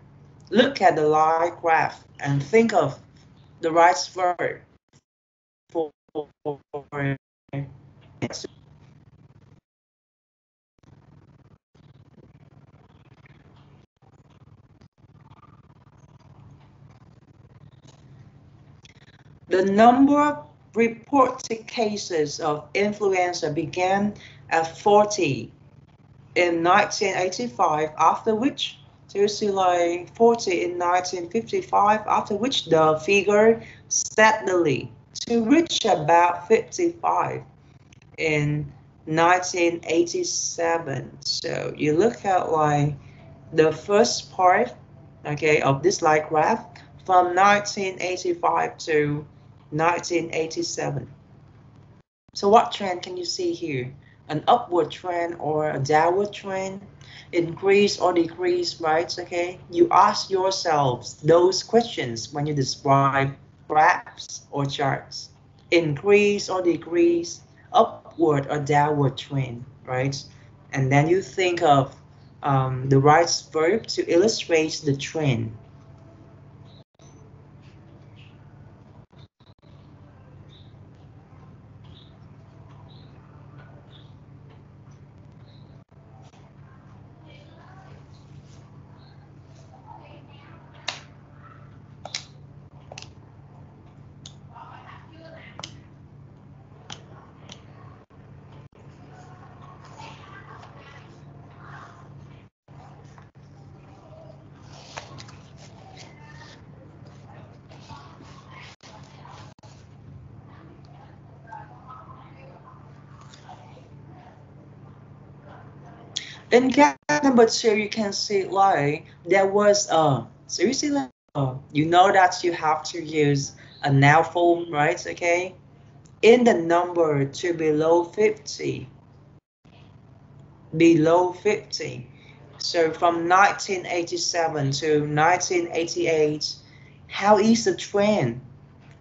look at the line graph, and think of the right verb for the number of reported cases of influenza began at 40 in 1985, after which, so you see like 40 in 1955, after which the figure steadily to reach about 55 in 1987. So you look at like the first part, okay, of this line graph from 1985 to 1987. So what trend can you see here? An upward trend or a downward trend? Increase or decrease, right? Okay, you ask yourselves those questions when you describe graphs or charts. Increase or decrease, upward or downward trend, right? And then you think of the right verb to illustrate the trend. In gap number two, you can see like there was so you see like you know that you have to use a now form, right? Okay, in the number to below 50. So from 1987 to 1988, how is the trend?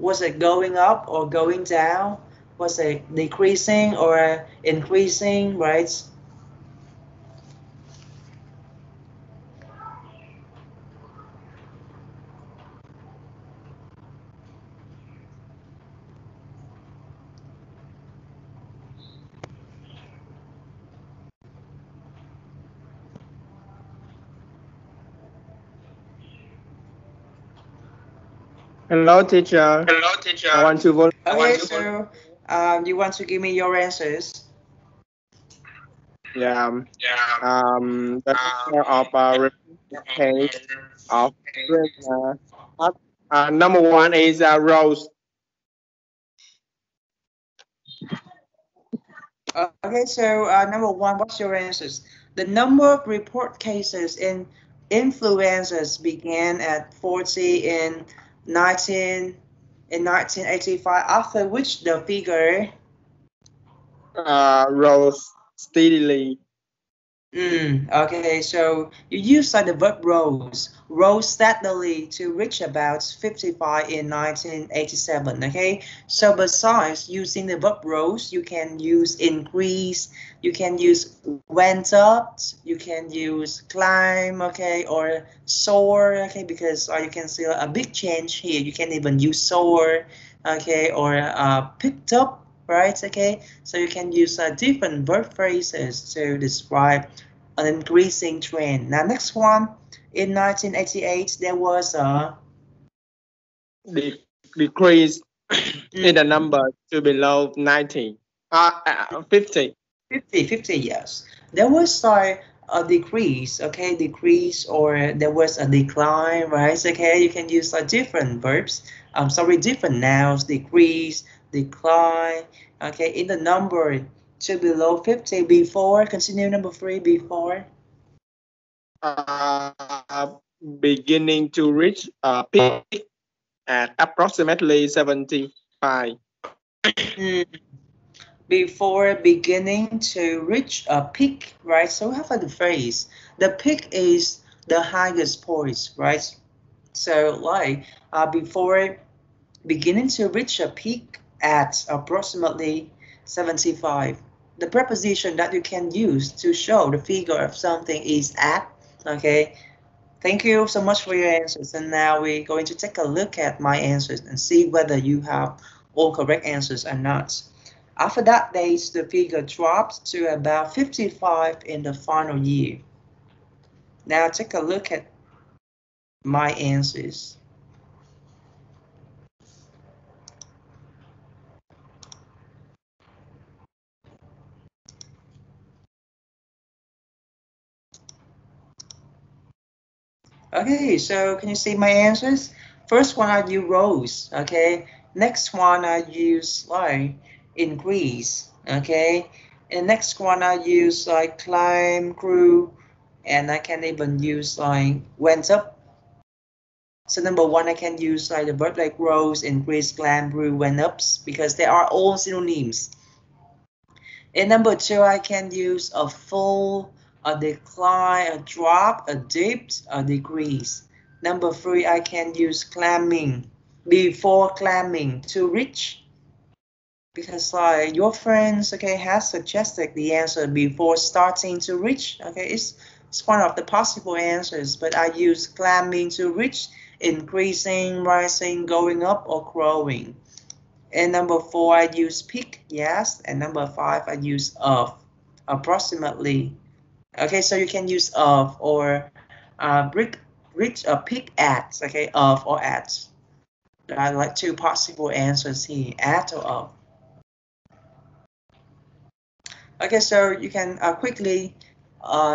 Was it going up or going down? Was it decreasing or increasing, right? Hello, teacher. Hello, teacher. I want to Okay, so you want to give me your answers? Yeah. The number of repeated case of number one is Rose. Okay, so number one, what's your answers? The number of report cases in influenzas began at 40 in 1985, after which the figure Rose steadily. Okay, so you use the verb rose steadily to reach about 55 in 1987. Okay, so besides using the verb rose, you can use increase, you can use went up, you can use climb, okay, or soar, okay, because you can see a big change here. You can even use soar, okay, or picked up, right? Okay, so you can use different verb phrases to describe an increasing trend. Now, next one, in 1988, there was a decrease in the number to below 90. 50. 50 years. There was a decrease, okay, decrease, or there was a decline, right? Okay, you can use different verbs. Different nouns, decrease, decline, okay, in the number to below 50 before, continue number 3 before. Beginning to reach a peak at approximately 75. Before beginning to reach a peak, right? So we have the phrase, the peak is the highest point, right? So before beginning to reach a peak at approximately 75. The preposition that you can use to show the figure of something is at, okay? Thank you so much for your answers. And now we're going to take a look at my answers and see whether you have all correct answers or not. After that date, the figure dropped to about 55 in the final year. Now take a look at my answers. Okay, so can you see my answers? First one I use rose, okay? Next one I use increase, okay? And next one I use climb, grew, and I can even use went up. So number one, I can use the verb like rose, increase, climb, grew, went ups because they are all synonyms. And number two, I can use a fall, a decline, a drop, a dip, a decrease. Number three, I can use climbing, before climbing, to reach. Because your friends, okay, has suggested the answer before starting to reach. Okay, it's one of the possible answers, but I use climbing to reach, increasing, rising, going up, or growing. And number four, I use peak, yes. And number five, I use of, approximately. Okay, so you can use of or reach a peak at, okay, of or at. I like two possible answers here, at or of. Okay, so you can quickly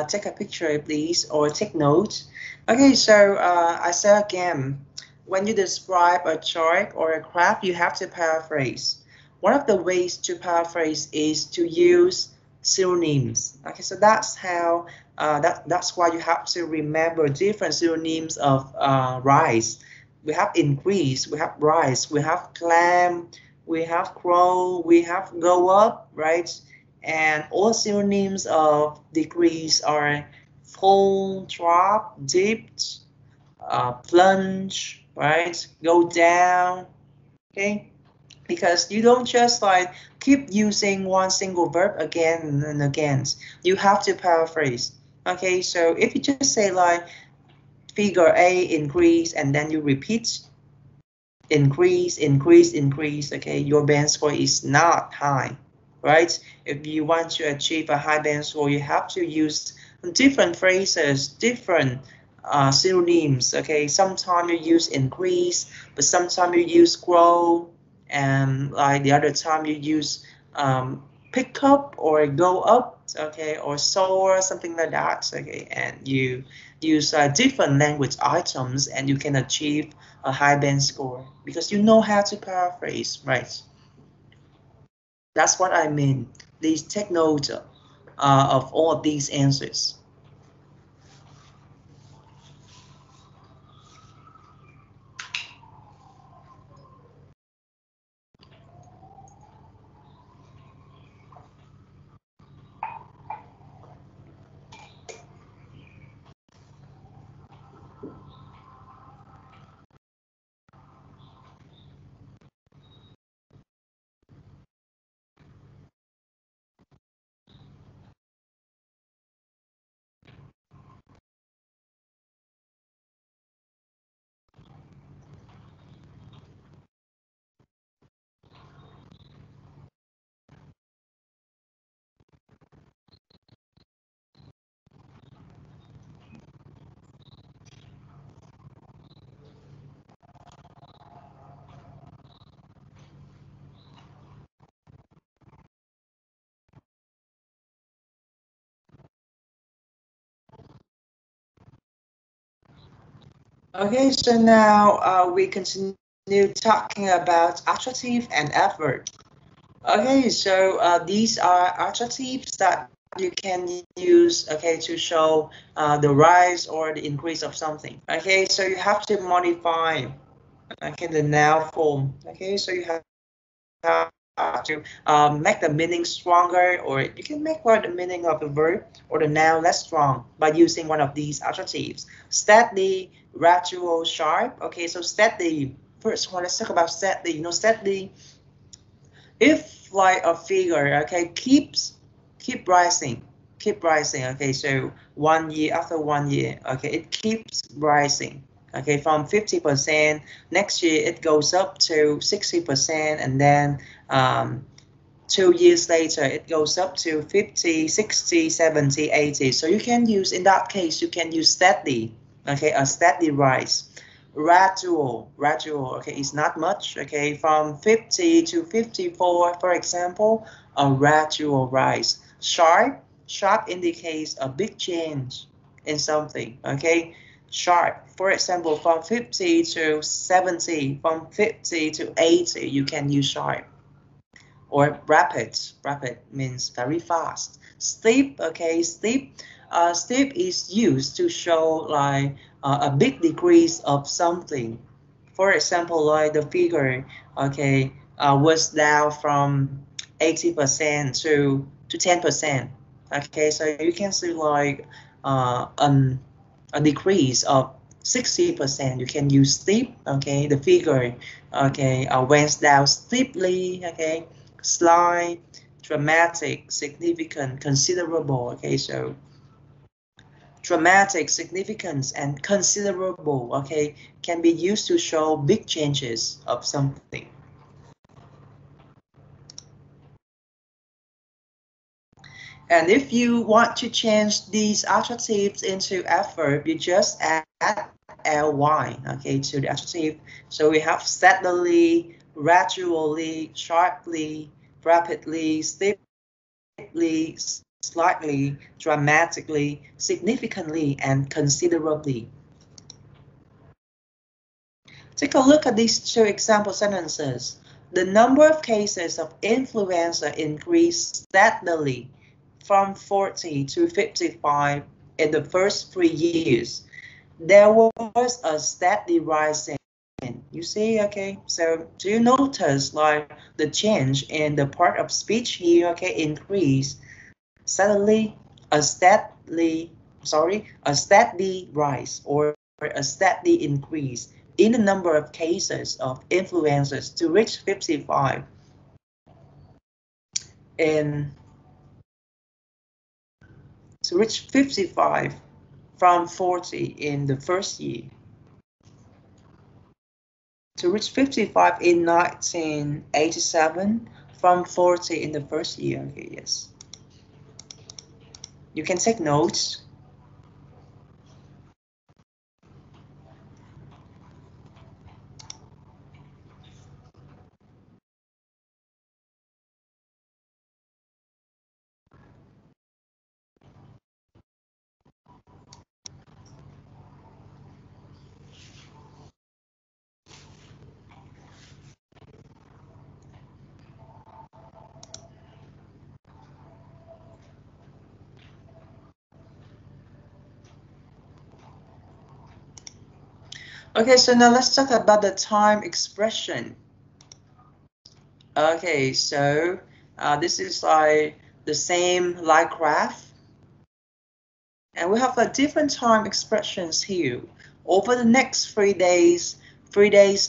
take a picture, please, or take notes. Okay, so I say again, when you describe a chart or a graph, you have to paraphrase. One of the ways to paraphrase is to use synonyms. Okay, so that's how that's why you have to remember different synonyms of rise. We have increase, we have rise, we have climb, we have grow, we have go up, right? And all synonyms of decrease are fall, drop, dipped, plunge, right? Go down, okay? Because you don't just keep using one single verb again and again. You have to paraphrase. Okay, so if you just say figure A increase and then you repeat increase, increase, increase, okay, your band score is not high, right? If you want to achieve a high band score, you have to use different phrases, different synonyms, okay? Sometimes you use increase, but sometimes you use grow, and the other time you use pick up or go up, okay, or soar, something like that, okay, and you use different language items and you can achieve a high band score because you know how to paraphrase, right? That's what I mean. Please take note of all of these answers. Okay, so now we continue talking about adjective and adverb. Okay, so these are adjectives that you can use, okay, to show the rise or the increase of something. Okay, so you have to modify, okay, the noun form. Okay, so you have to make the meaning stronger, or you can make the meaning of the verb or the noun less strong by using one of these adjectives. Steady, gradual, sharp. Okay, so steady. First one, let's talk about steady. You know, steady, if like a figure, okay, keep rising, okay, so 1 year after 1 year, okay, it keeps rising, okay, from 50%, next year it goes up to 60%, and then 2 years later it goes up to 50, 60, 70, 80. So you can use, in that case, you can use steady, okay, a steady rise. Gradual, okay, it's not much, okay, from 50 to 54, for example, a gradual rise. Sharp indicates a big change in something, okay. Sharp, for example, from 50 to 70, from 50 to 80, you can use sharp. Or rapid means very fast. Steep, okay, steep is used to show like a big decrease of something. For example, like the figure, okay, was down from 80% to 10%. Okay, so you can see like a decrease of 60%. You can use steep, okay, the figure, okay, went down steeply, okay, slight, dramatic, significant, considerable, okay, so dramatic, significance, and considerable, okay, can be used to show big changes of something. And if you want to change these adjectives into adverb, you just add ly, okay, to the adjective. So we have steadily, gradually, sharply, rapidly, steeply, slightly, dramatically, significantly, and considerably. Take a look at these two example sentences. The number of cases of influenza increased steadily from 40 to 55 in the first 3 years. There was a steady rise in. You see, okay? So do you notice like the change in the part of speech here, okay? Increase, suddenly, a steady rise or a steady increase in the number of cases of influenzas to reach 55 in to reach 55 from 40 in the first year, to reach 55 in 1987 from 40 in the first year. Okay, yes. You can take notes. Okay, so now let's talk about the time expression. Okay, so this is like the same like graph. And we have a different time expressions here. Over the next 3 days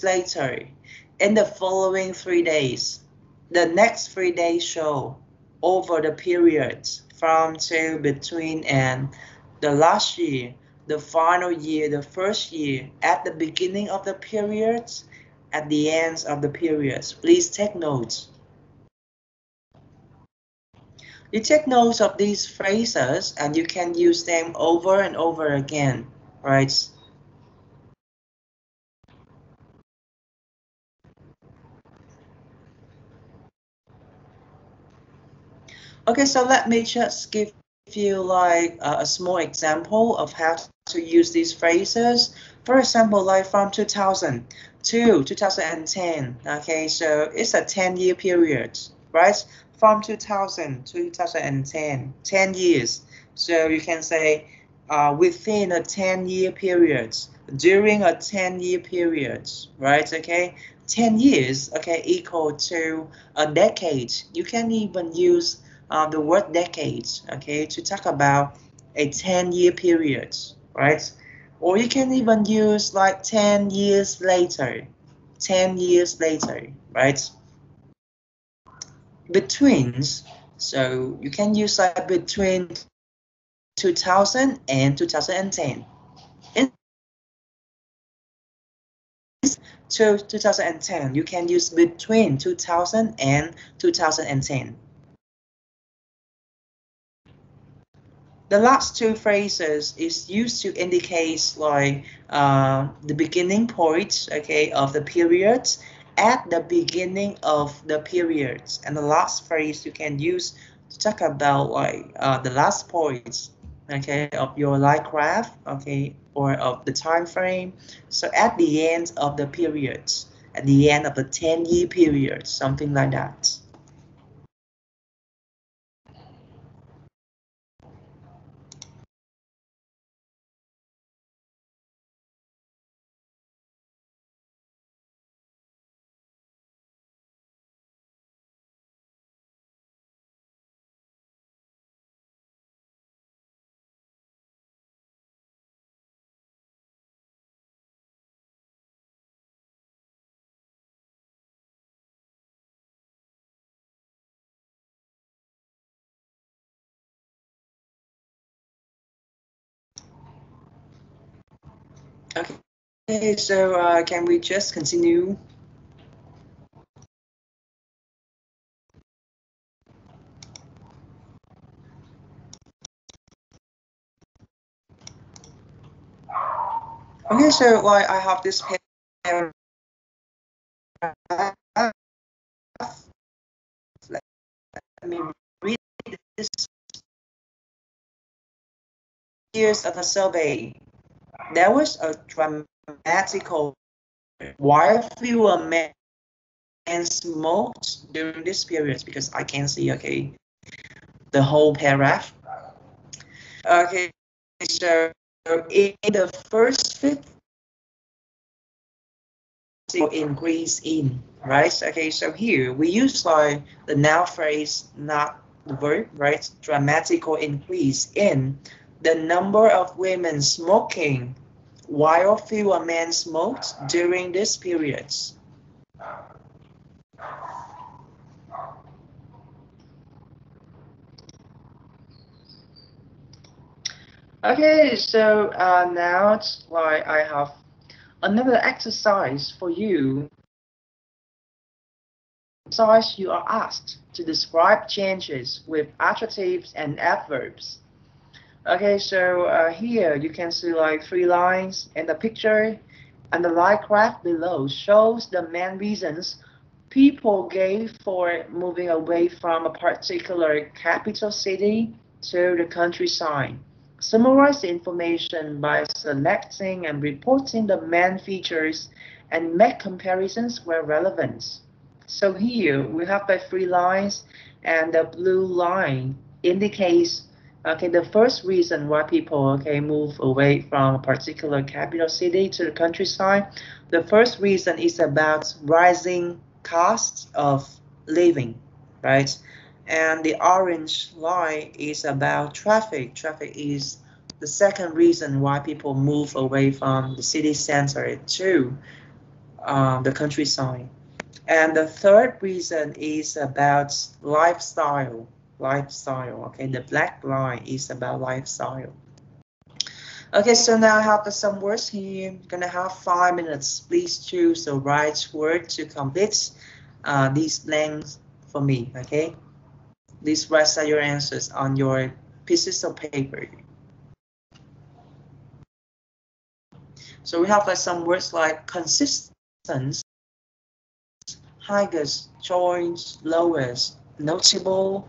later, in the following 3 days, the next 3 days show over the periods from to between and the last year, the final year, the first year, at the beginning of the periods, at the ends of the periods. Please take notes. You take notes of these phrases and you can use them over and over again, right? Okay, so let me just give you like a small example of how to use these phrases. For example, like from 2000 to 2010, okay, so it's a 10-year period, right? From 2000 to 2010, 10 years. So you can say within a 10-year period, during a 10-year period, right? Okay, 10 years, okay, equal to a decade. You can even use the word decades, okay, to talk about a 10-year period, right? Or you can even use like 10 years later, 10 years later, right? Betweens, so you can use like between 2000 and 2010. To 2010, you can use between 2000 and 2010. The last two phrases is used to indicate like the beginning point, okay, of the period, at the beginning of the period. And the last phrase you can use to talk about like the last points, okay, of your line graph, okay, or of the time frame. So at the end of the period, at the end of the 10-year period, something like that. Okay, so can we just continue? Okay, so like I have this paragraph. Let me read this. Years of the survey, there was a dramatical while fewer men smoked during this period because I can see okay the whole paragraph. Okay, so in the first 50 increase in, right? Okay, so here we use like the noun phrase, not the verb, right? Dramatical increase in the number of women smoking while fewer men smoked during this period. Okay, so now it's like I have another exercise for you. Exercise you are asked to describe changes with adjectives and adverbs. Okay, so here you can see like 3 lines in the picture, and the line graph below shows the main reasons people gave for moving away from a particular capital city to the countryside. Summarize the information by selecting and reporting the main features and make comparisons where relevant. So here we have the 3 lines, and the blue line indicates Okay, the first reason why people move away from a particular capital city to the countryside, the first reason is about rising costs of living, right? And the orange line is about traffic. Traffic is the second reason why people move away from the city center to the countryside. And the third reason is about lifestyle. Lifestyle. Okay, the black line is about lifestyle. Okay, so now I have some words here. I'm gonna have 5 minutes. Please choose the right word to complete these blanks for me. Okay, please write out your answers on your pieces of paper. So we have some words like consistent, highest, choice, lowest, notable,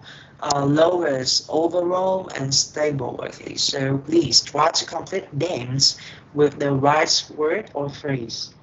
lowest, overall, and stable. Okay, so please try to complete them with the right word or phrase.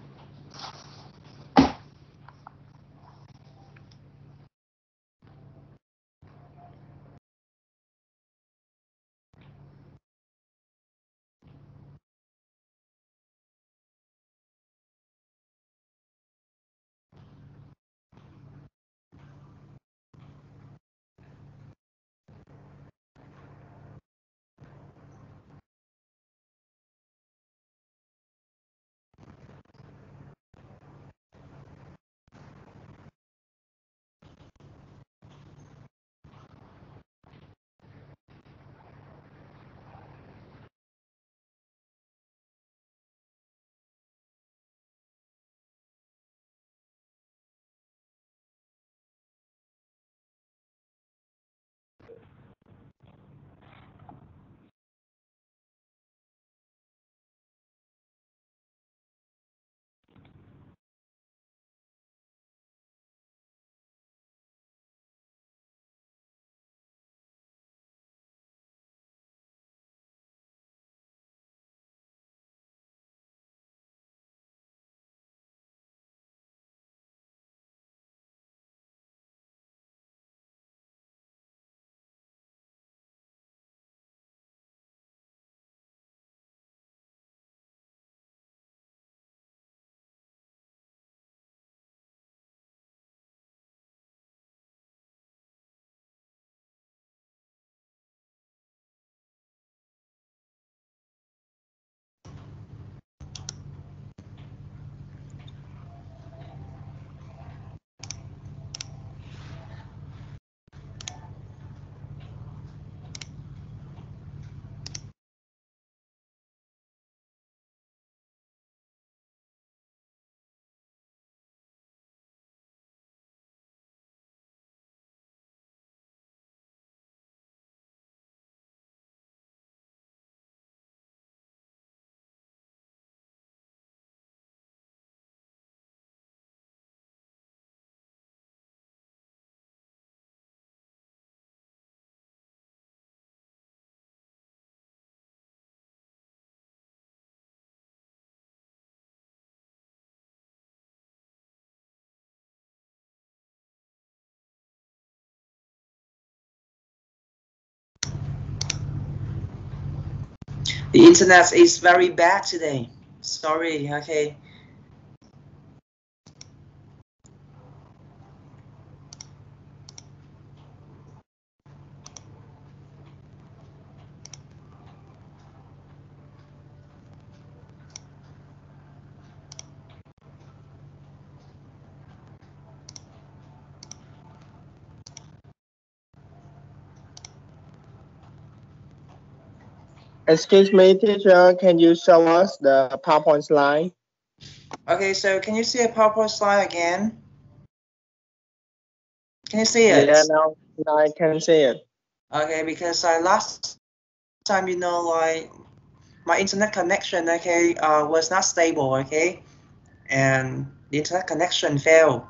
The internet is very bad today. Sorry, okay. Excuse me, teacher, can you show us the PowerPoint slide? Okay, so can you see a PowerPoint slide again? Can you see it? Yeah, now I can see it. Okay, because last time, like my internet connection, was not stable, okay, and the internet connection failed.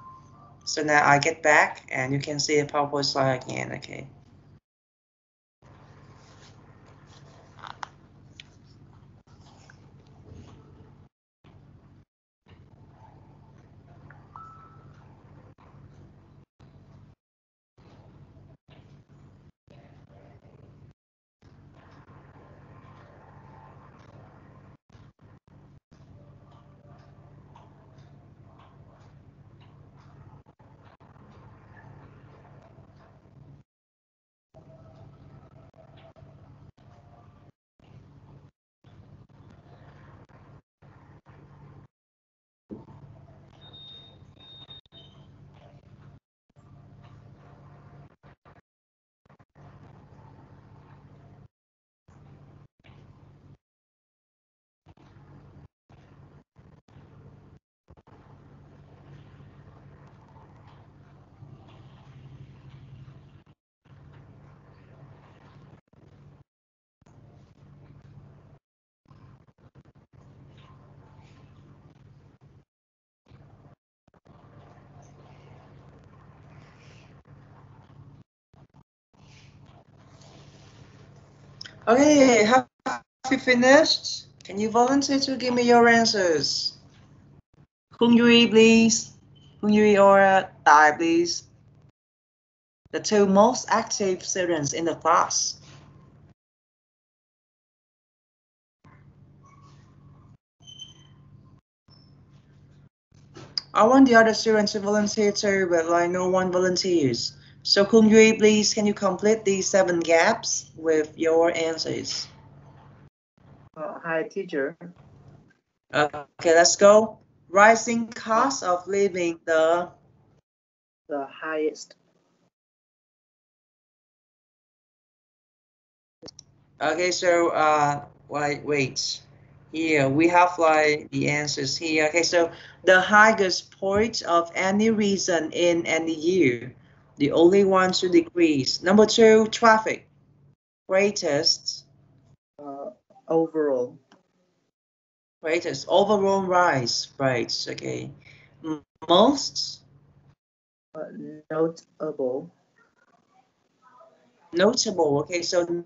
So now I get back, and you can see a PowerPoint slide again, okay. Okay, have you finished? Can you volunteer to give me your answers? Khung Yui, please. Khung Yui or Tai, please. The two most active students in the class. I want the other students to volunteer too, but like no one volunteers. So Khung Yui, please, can you complete these 7 gaps with your answers? Hi, teacher. Okay, let's go. Rising cost of living, the highest. Okay, so wait. Here we have like the answers here. Okay, so the highest point of any reason in any year, the only one to decrease. Number 2, traffic. Greatest Overall. Overall rise. Right. Okay. Most Notable. notable. Okay, so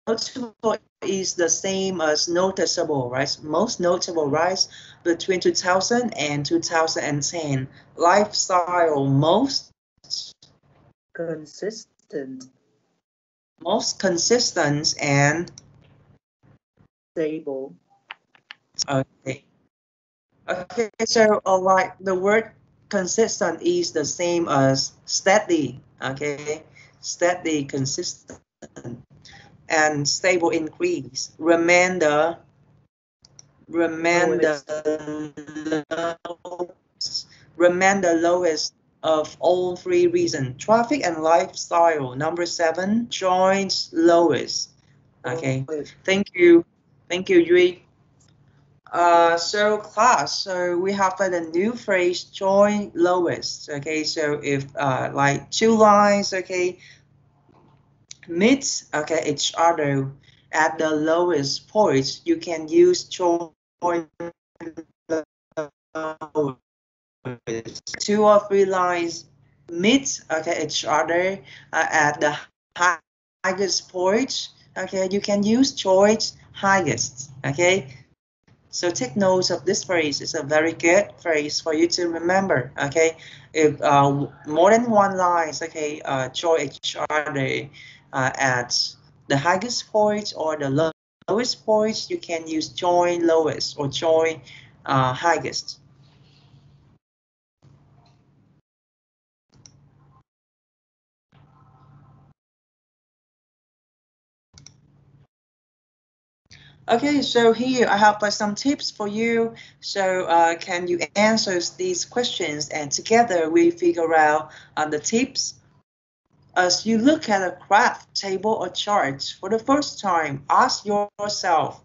notable is the same as noticeable, right? Most notable rise between 2000 and 2010. Lifestyle, Consistent. most consistent and Stable. okay. Okay, so like the word consistent is the same as steady. Okay, steady, consistent, and stable increase. Remain the lowest of all 3 reasons. Traffic and lifestyle. Number 7, joins lowest. Okay, thank you, Yui. So class, so we have a new phrase, join lowest. Okay, so if like 2 lines, okay, meet each other at the lowest point, you can use join lowest. 2 or 3 lines meet each other at the highest point. Okay, you can use choice highest. Okay, so take notes of this phrase. It's a very good phrase for you to remember. Okay, if more than 1 lines, okay, join each other at the highest point or the lowest point, you can use join lowest or join highest. Okay, so here I have some tips for you. So can you answer these questions, and together we figure out the tips. As you look at a graph, table, or chart for the first time, ask yourself,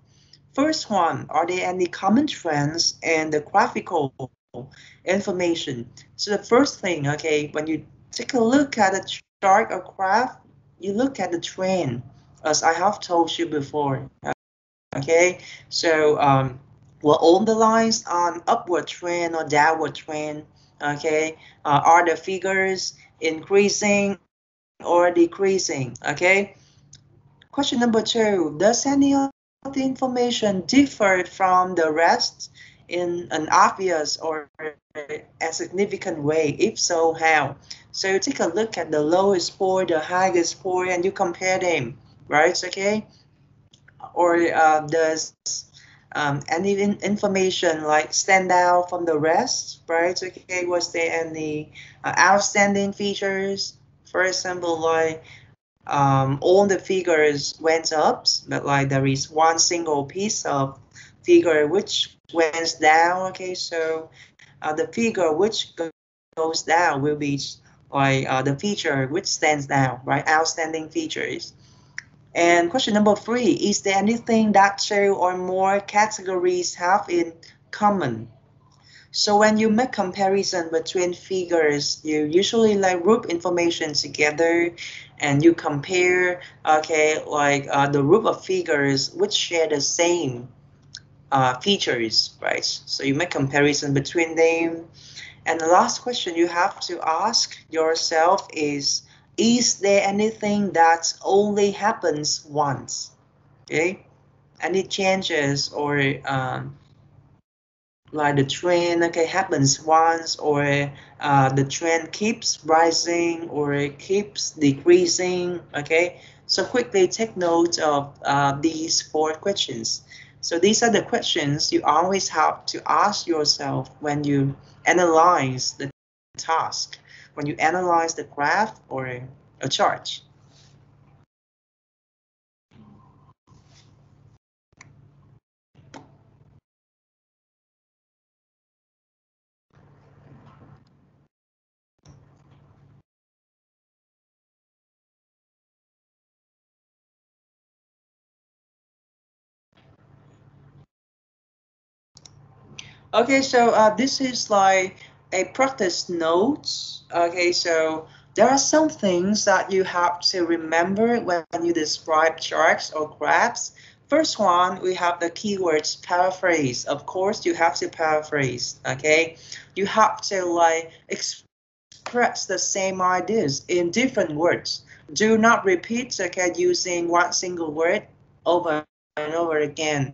first one, are there any common trends in the graphical information? So the first thing, okay, when you take a look at a chart or graph, you look at the trend, as I have told you before. Okay, so were all the lines on upward trend or downward trend? Okay, are the figures increasing or decreasing? Okay, question number 2, does any of the information differ from the rest in an obvious or a significant way? If so, how? So take a look at the lowest point, the highest point, and you compare them, right? Okay, or does any information like stand out from the rest, right? Okay, was there any outstanding features? For example, like all the figures went up, but like there is one single piece of figure which went down. Okay, so the figure which goes down will be like the feature which stands down, right? Outstanding features. And question number 3, is there anything that 2 or more categories have in common? So when you make comparison between figures, you usually like group information together and you compare, okay, like the group of figures which share the same features, right? So you make comparison between them. And the last question you have to ask yourself is there anything that only happens once? Okay, any changes or like the trend, okay, happens once, or the trend keeps rising or it keeps decreasing. Okay, so quickly take note of these 4 questions. So these are the questions you always have to ask yourself when you analyze the task, when you analyze the graph or a chart. Okay, so this is like a practice notes. Okay, so there are some things that you have to remember when you describe charts or graphs. First one, we have the keywords paraphrase. Of course, you have to paraphrase. Okay, you have to like express the same ideas in different words. Do not repeat, okay, using one single word over and over again.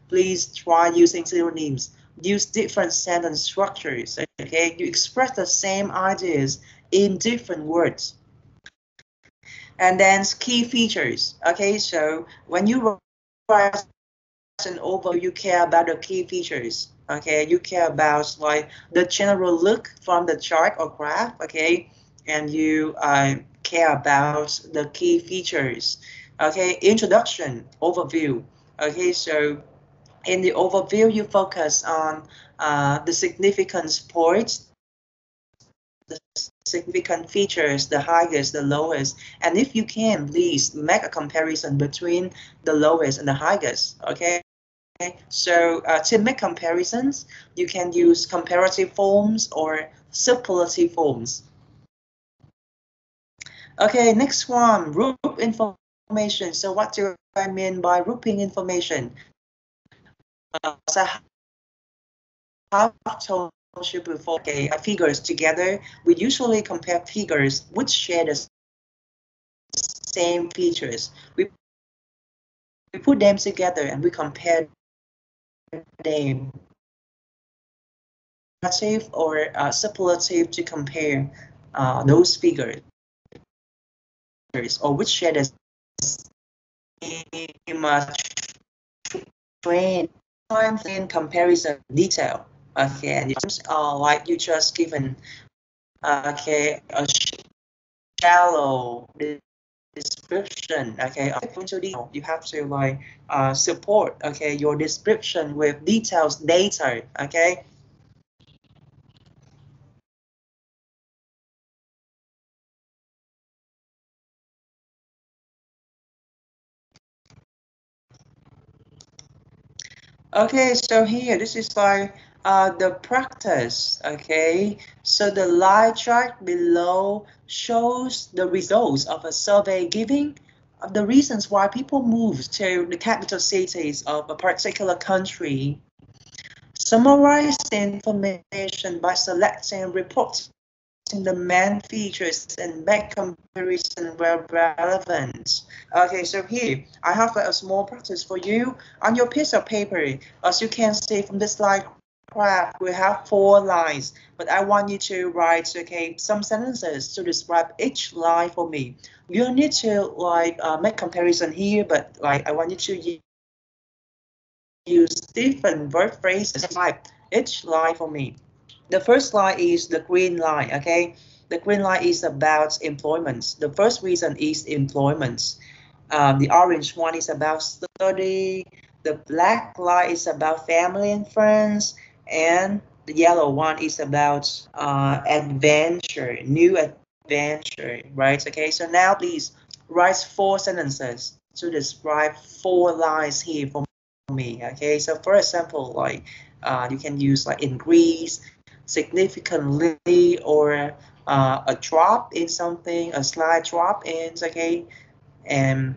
Please try using synonyms. Use different sentence structures. Okay, you express the same ideas in different words. And then key features. Okay, so when you write an overview, you care about the key features. Okay, you care about like the general look from the chart or graph. Okay, and you care about the key features. Okay, introduction, overview. Okay, so in the overview, you focus on the significance points, the significant features, the highest, the lowest, and if you can, please make a comparison between the lowest and the highest. Okay. So to make comparisons, you can use comparative forms or superlative forms. Okay, next one, group information. So what do I mean by grouping information? So how told you before, okay, figures together, we usually compare figures which share the same features. We put them together and we compare them. Or superlative to compare those figures or which share the same trend. Times in comparison detail. Okay, and it's like you just given okay a shallow description. Okay, you have to like support okay your description with details data. Okay. Okay, so here this is like the practice. Okay, so the lie chart below shows the results of a survey giving the reasons why people move to the capital cities of a particular country. Summarize the information by selecting reports the main features and make comparison where relevant. Okay, so here I have a small practice for you on your piece of paper. As you can see from this slide graph, we have 4 lines, but I want you to write okay some sentences to describe each line for me. You don't need to like make comparison here, but like I want you to use different verb phrases type each line for me. The first line is the green line, okay? The green line is about employment. The first reason is employment. The orange one is about study. The black line is about family and friends. And the yellow one is about adventure, new adventure, right? Okay, so now please write 4 sentences to describe 4 lines here for me, okay? So for example, like you can use like increase, significantly, or a drop in something, a slight drop in, okay? And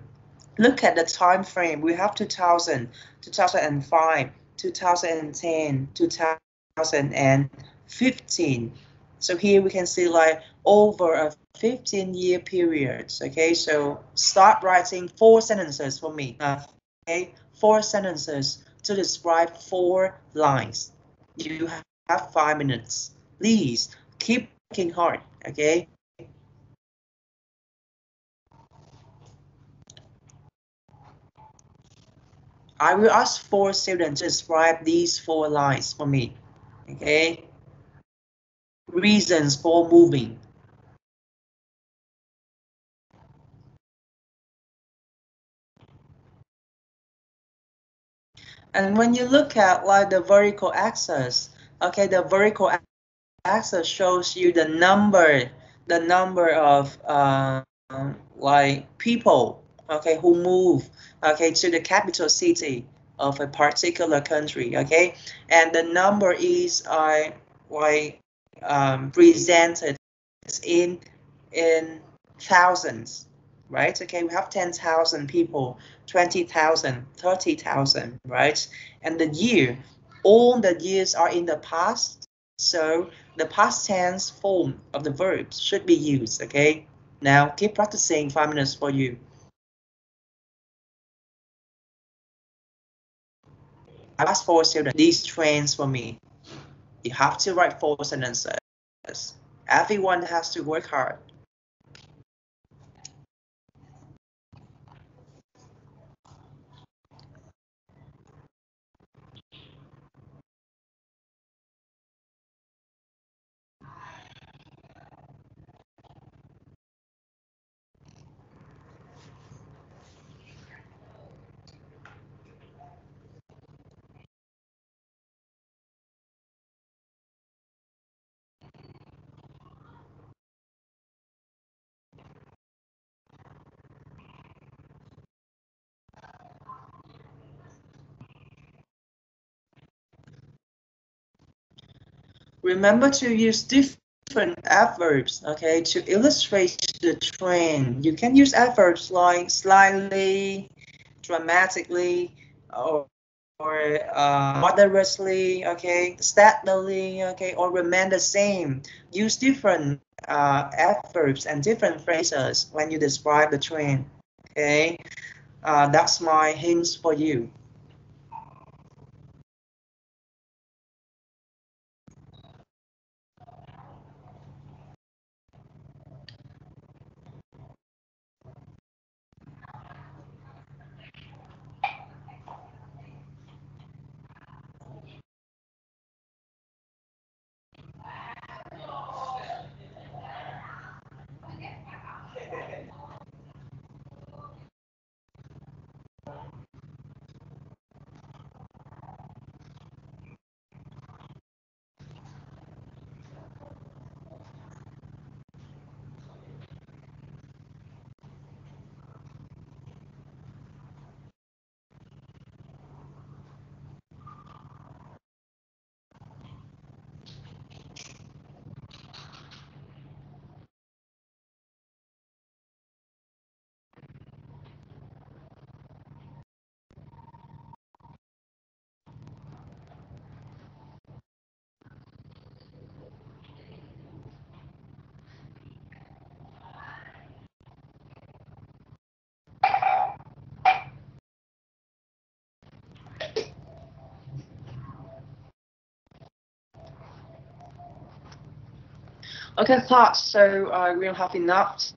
look at the time frame. We have 2000, 2005, 2010, 2015. So here we can see like over a 15-year period. Okay, so start writing 4 sentences for me. okay? 4 sentences to describe 4 lines. You have 5 minutes. Please keep working hard, okay? I will ask 4 students to describe these 4 lines for me, okay? Reasons for moving. And when you look at like the vertical axis, okay, the vertical axis shows you the number of like people, okay, who move, okay, to the capital city of a particular country, okay, and the number is like presented in thousands, right? Okay, we have 10,000 people, 20,000, 30,000, right? And the year, all the years are in the past, so the past tense form of the verbs should be used, okay? Now keep practicing, 5 minutes for you. I asked for students, these trains for me. You have to write 4 sentences. Everyone has to work hard. Remember to use different adverbs, okay, to illustrate the trend. You can use adverbs like slightly, dramatically, or moderately, okay, steadily, okay, or remain the same. Use different adverbs and different phrases when you describe the trend, okay. That's my hints for you. Okay, class. So we'll have enough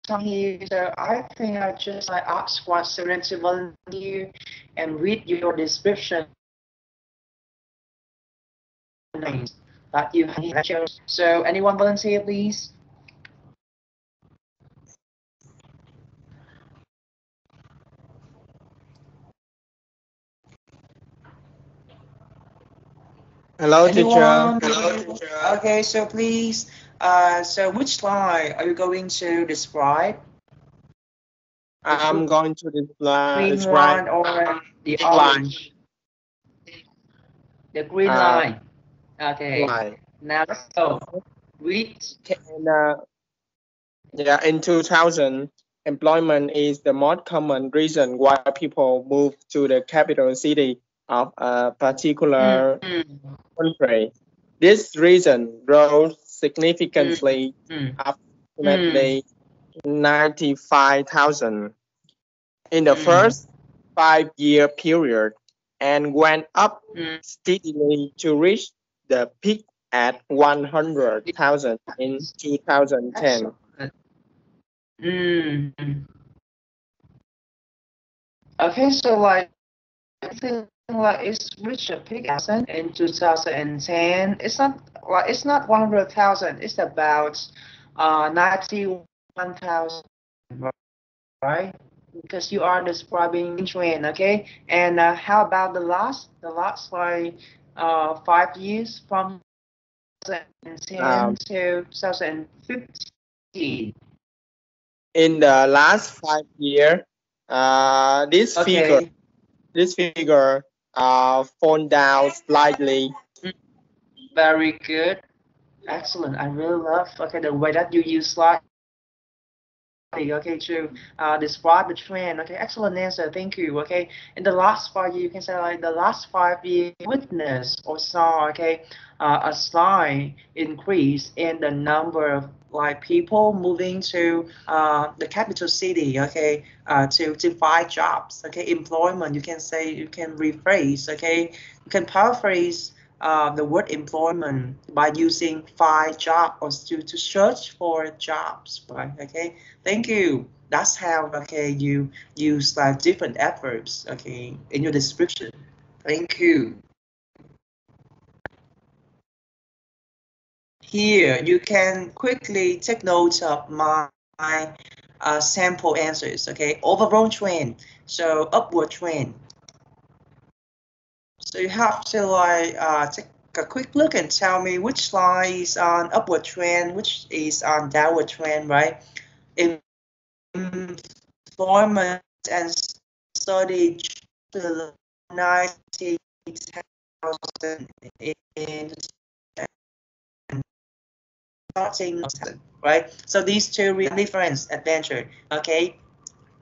time here. So I think I just ask one student to volunteer and read your description names that you have chose. So anyone volunteer, please? Hello, Anyone? teacher. Okay, so please. So which slide are you going to describe? I'm going to Green describe one or the line. orange? The green line. Okay. Line. Now let's go. Read. In 2000, employment is the most common reason why people move to the capital city of a particular country. This reason rose significantly, approximately 95,000. In the first 5-year period and went up steadily to reach the peak at 100,000 in 2010. Mm. Okay, so like I think like it's reached a peak in 2010. It's not 100,000. It's about 91,000, right? Because you are describing trend, okay? And how about the last like 5 years from 2010 Um, to 2015? in the last 5 years, this figure Okay. fallen down slightly. Very good. Excellent. I really love the way that you use slide okay to describe the trend. Okay, excellent answer. Thank you. Okay, in the last 5 years, you can say like the last 5 years witness or saw a slight increase in the number of like people moving to the capital city. Okay, to find jobs. Okay, employment. You can say you can rephrase. Okay, you can paraphrase the word employment by using find job or to search for jobs, right? Okay, thank you. That's how you use like different adverbs in your description. Thank you. Here you can quickly take notes of my sample answers. Okay, overall trend. So upward trend. So you have to like take a quick look and tell me which slide is on upward trend, which is on downward trend, right? Employment and study to 90,000 in starting, right? So these two really different adventure, okay?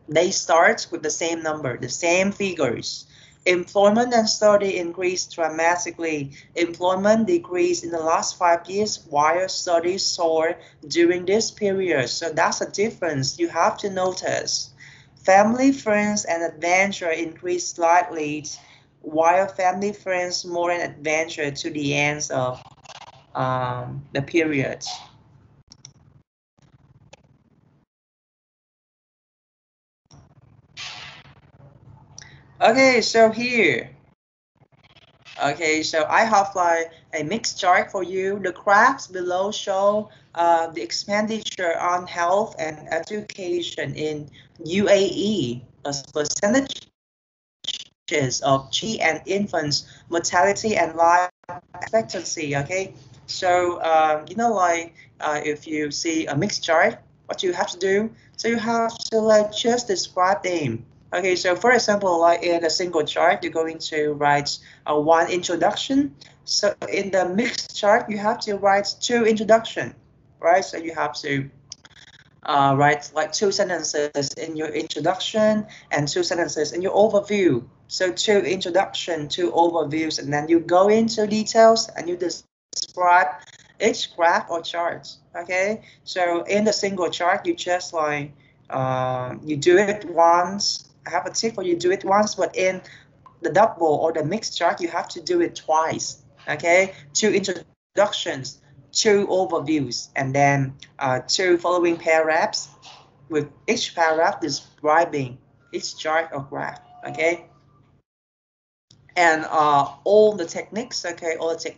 They start with the same number, the same figures. Employment and study increased dramatically. Employment decreased in the last 5 years, while studies soared during this period. So that's a difference you have to notice. Family, friends, and adventure increased slightly, while family, friends, more and adventure to the ends of the period. Okay, so here. Okay, so I have like a mixed chart for you. The graphs below show the expenditure on health and education in UAE as percentages of G and infants mortality and life expectancy. Okay, so if you see a mixed chart, what you have to do, so you have to like just describe them. Okay, so for example, like in a single chart, you're going to write one introduction. So in the mixed chart, you have to write two introduction, right? So you have to write like two sentences in your introduction and two sentences in your overview. So two introduction, two overviews, and then you go into details and you describe each graph or chart. Okay, so in the single chart, you just like you do it once. I have a tip for you: do it once, but in the double or the mixed chart, you have to do it twice. Okay, two introductions, two overviews, and then two following paragraphs with each paragraph describing each chart or graph. Okay, and all the techniques. Okay, all the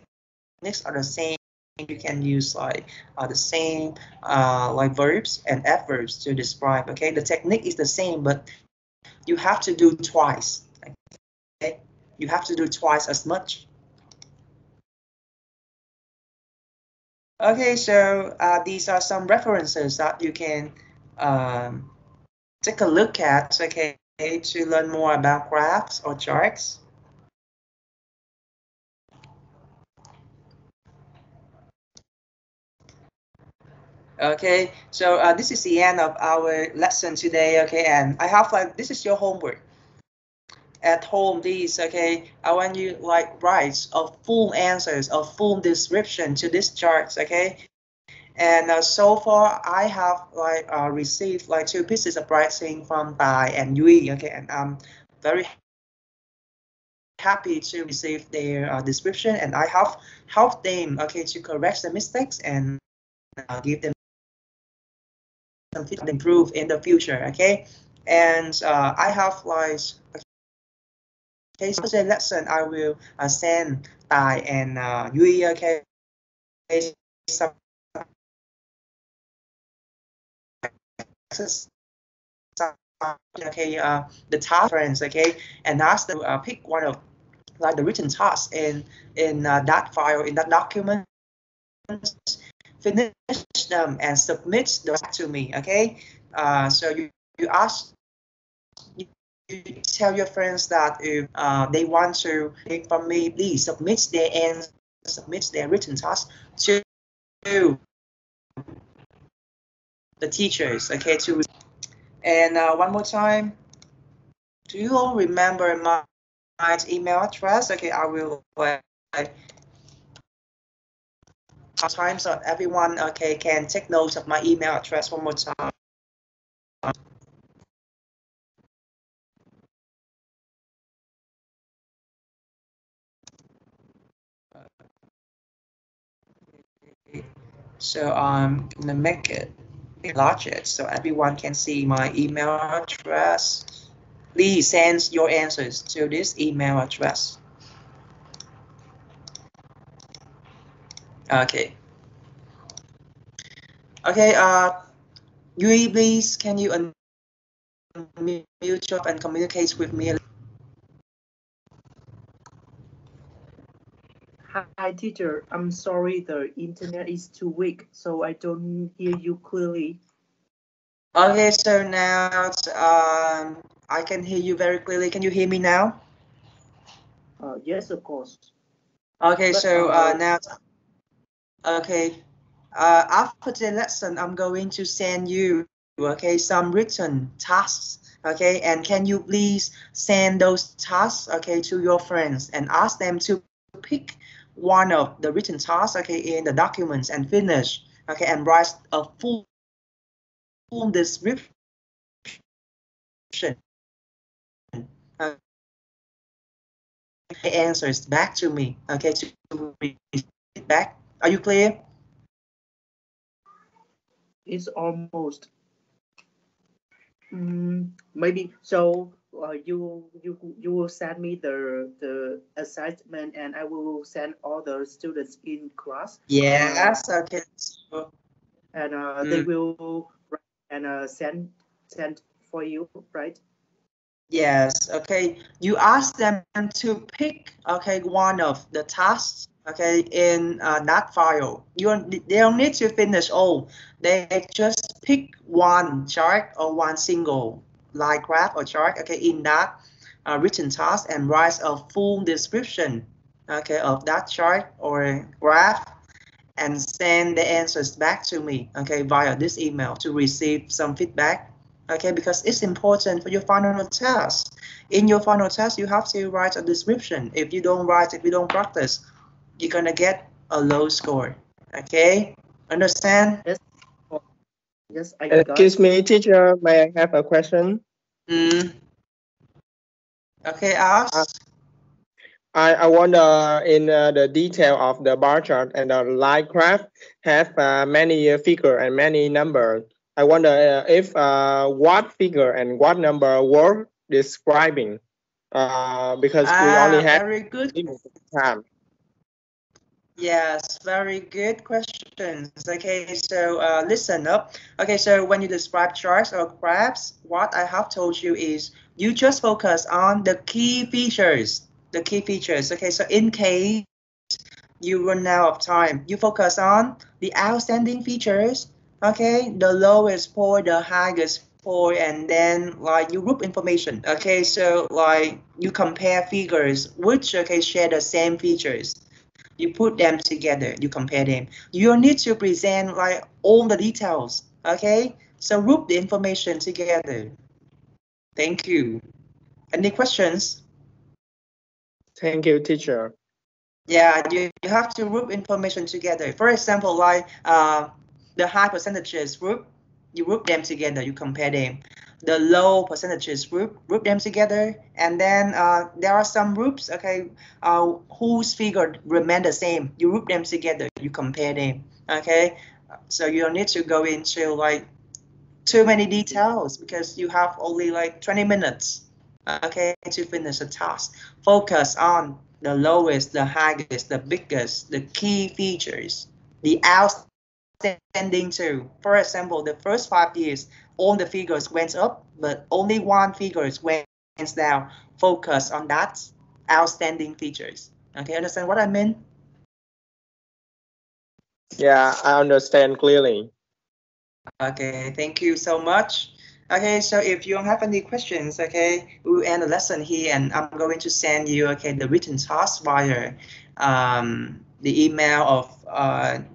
techniques are the same. You can use like the same like verbs and adverbs to describe. Okay, the technique is the same, but you have to do twice. Okay, you have to do twice as much. Okay, so these are some references that you can take a look at, okay, to learn more about graphs or charts. Okay, so this is the end of our lesson today, okay, and I have like, this is your homework. At home, these, okay, I want you like write a full answers, a full description to these charts, okay. And so far, I have like received like two pieces of writing from Tai and Yui. Okay, and very happy to receive their description, and I have helped them, okay, to correct the mistakes and give them some feedback to improve in the future, okay. And I have like, okay, so the lesson I will send Tai and Yui, okay, some okay, the task friends, okay, and ask them to pick one of like the written tasks in that file, in that document, finish them and submit those to me, okay. So you ask, you tell your friends that if they want to take from me, please submit their written task to the teachers, okay. And one more time, do you all remember my email address? Okay, I will time so everyone, okay, can take notes of my email address one more time. So I'm gonna make it larger so everyone can see my email address. Please send your answers to this email address. Okay. Okay, Yui, please, can you unmute up and communicate with me? Hi, teacher. I'm sorry, the internet is too weak, so I don't hear you clearly. Okay, so now I can hear you very clearly. Can you hear me now? Yes, of course. Okay, But, so now, okay, after the lesson, I'm going to send you, okay, some written tasks, okay, and can you please send those tasks, okay, to your friends and ask them to pick one of the written tasks, okay, in the documents and finish, okay, and write a full description. Answers back to me, okay, to feedback. Are you clear? it's almost. Maybe so. You will send me the assignment, and I will send all the students in class. Yes. Okay. So, And they will write and send for you, right? yes. Okay. You ask them to pick, okay, one of the tasks, okay, in that file. They don't need to finish all. They just pick one chart or one single line graph or chart, okay, in that written task and write a full description, okay, of that chart or graph, and send the answers back to me, okay, via this email to receive some feedback, okay, because it's important for your final test. In your final test, you have to write a description. If you don't write, if you don't practice, you're gonna get a low score, okay? Understand? Yes. Yes, I got. Excuse me, teacher, may I have a question? Okay, ask. I wonder in the detail of the bar chart and the line graph have many figure and many number. I wonder if what figure and what number were describing because we only have very good limited time. Yes, very good questions. Okay, so listen up. Okay, so when you describe charts or graphs, what I have told you is you just focus on the key features. The key features. Okay, so in case you run out of time, you focus on the outstanding features. Okay, the lowest point, the highest point, and then like you group information. Okay, so like you compare figures which okay share the same features. You put them together, you compare them. You need to present like all the details, okay? So group the information together. Thank you. Any questions? Thank you, teacher. Yeah, you have to group information together. For example, like the high percentages group, you group them together, you compare them. the low percentages group them together, and then there are some groups, okay, whose figure remain the same. You group them together, you compare them, okay. So you don't need to go into like too many details because you have only like 20 minutes, okay, to finish a task. Focus on the lowest, the highest, the biggest, the key features, the outstanding too. For example, the first 5 years, all the figures went up, but only one figure went down. Focus on that outstanding features. Okay, understand what I mean? Yeah, I understand clearly. Okay, thank you so much. Okay, so if you don't have any questions, okay, we'll end the lesson here, and I'm going to send you, okay, the written task via the email of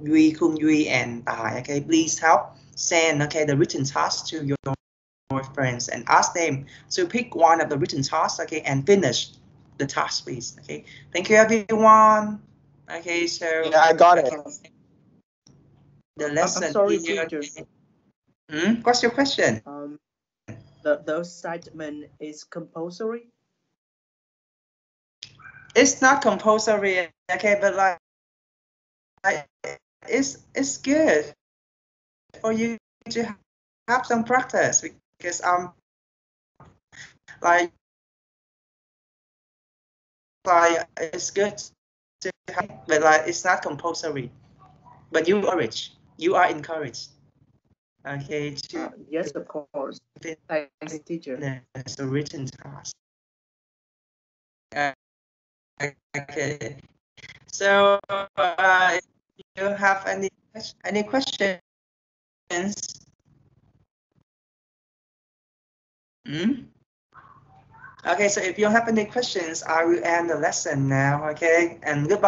Yui, Kung Yui, and Tai. Okay, please help send, okay, the written task to your friends and ask them to pick one of the written tasks, okay, and finish the task, please. Okay, thank you, everyone. Okay, so Yeah, I got it. the I'm lesson sorry, here. teacher. Okay. What's your question? The assignment is compulsory. It's not compulsory, okay, but like it's good for you to have some practice because like it's good to have, but like it's not compulsory. But you are encouraged, okay, to Yes, of course. Thanks, teacher. the written task. Okay, so if you have any questions? Okay, so if you have any questions, I will end the lesson now, okay? And goodbye.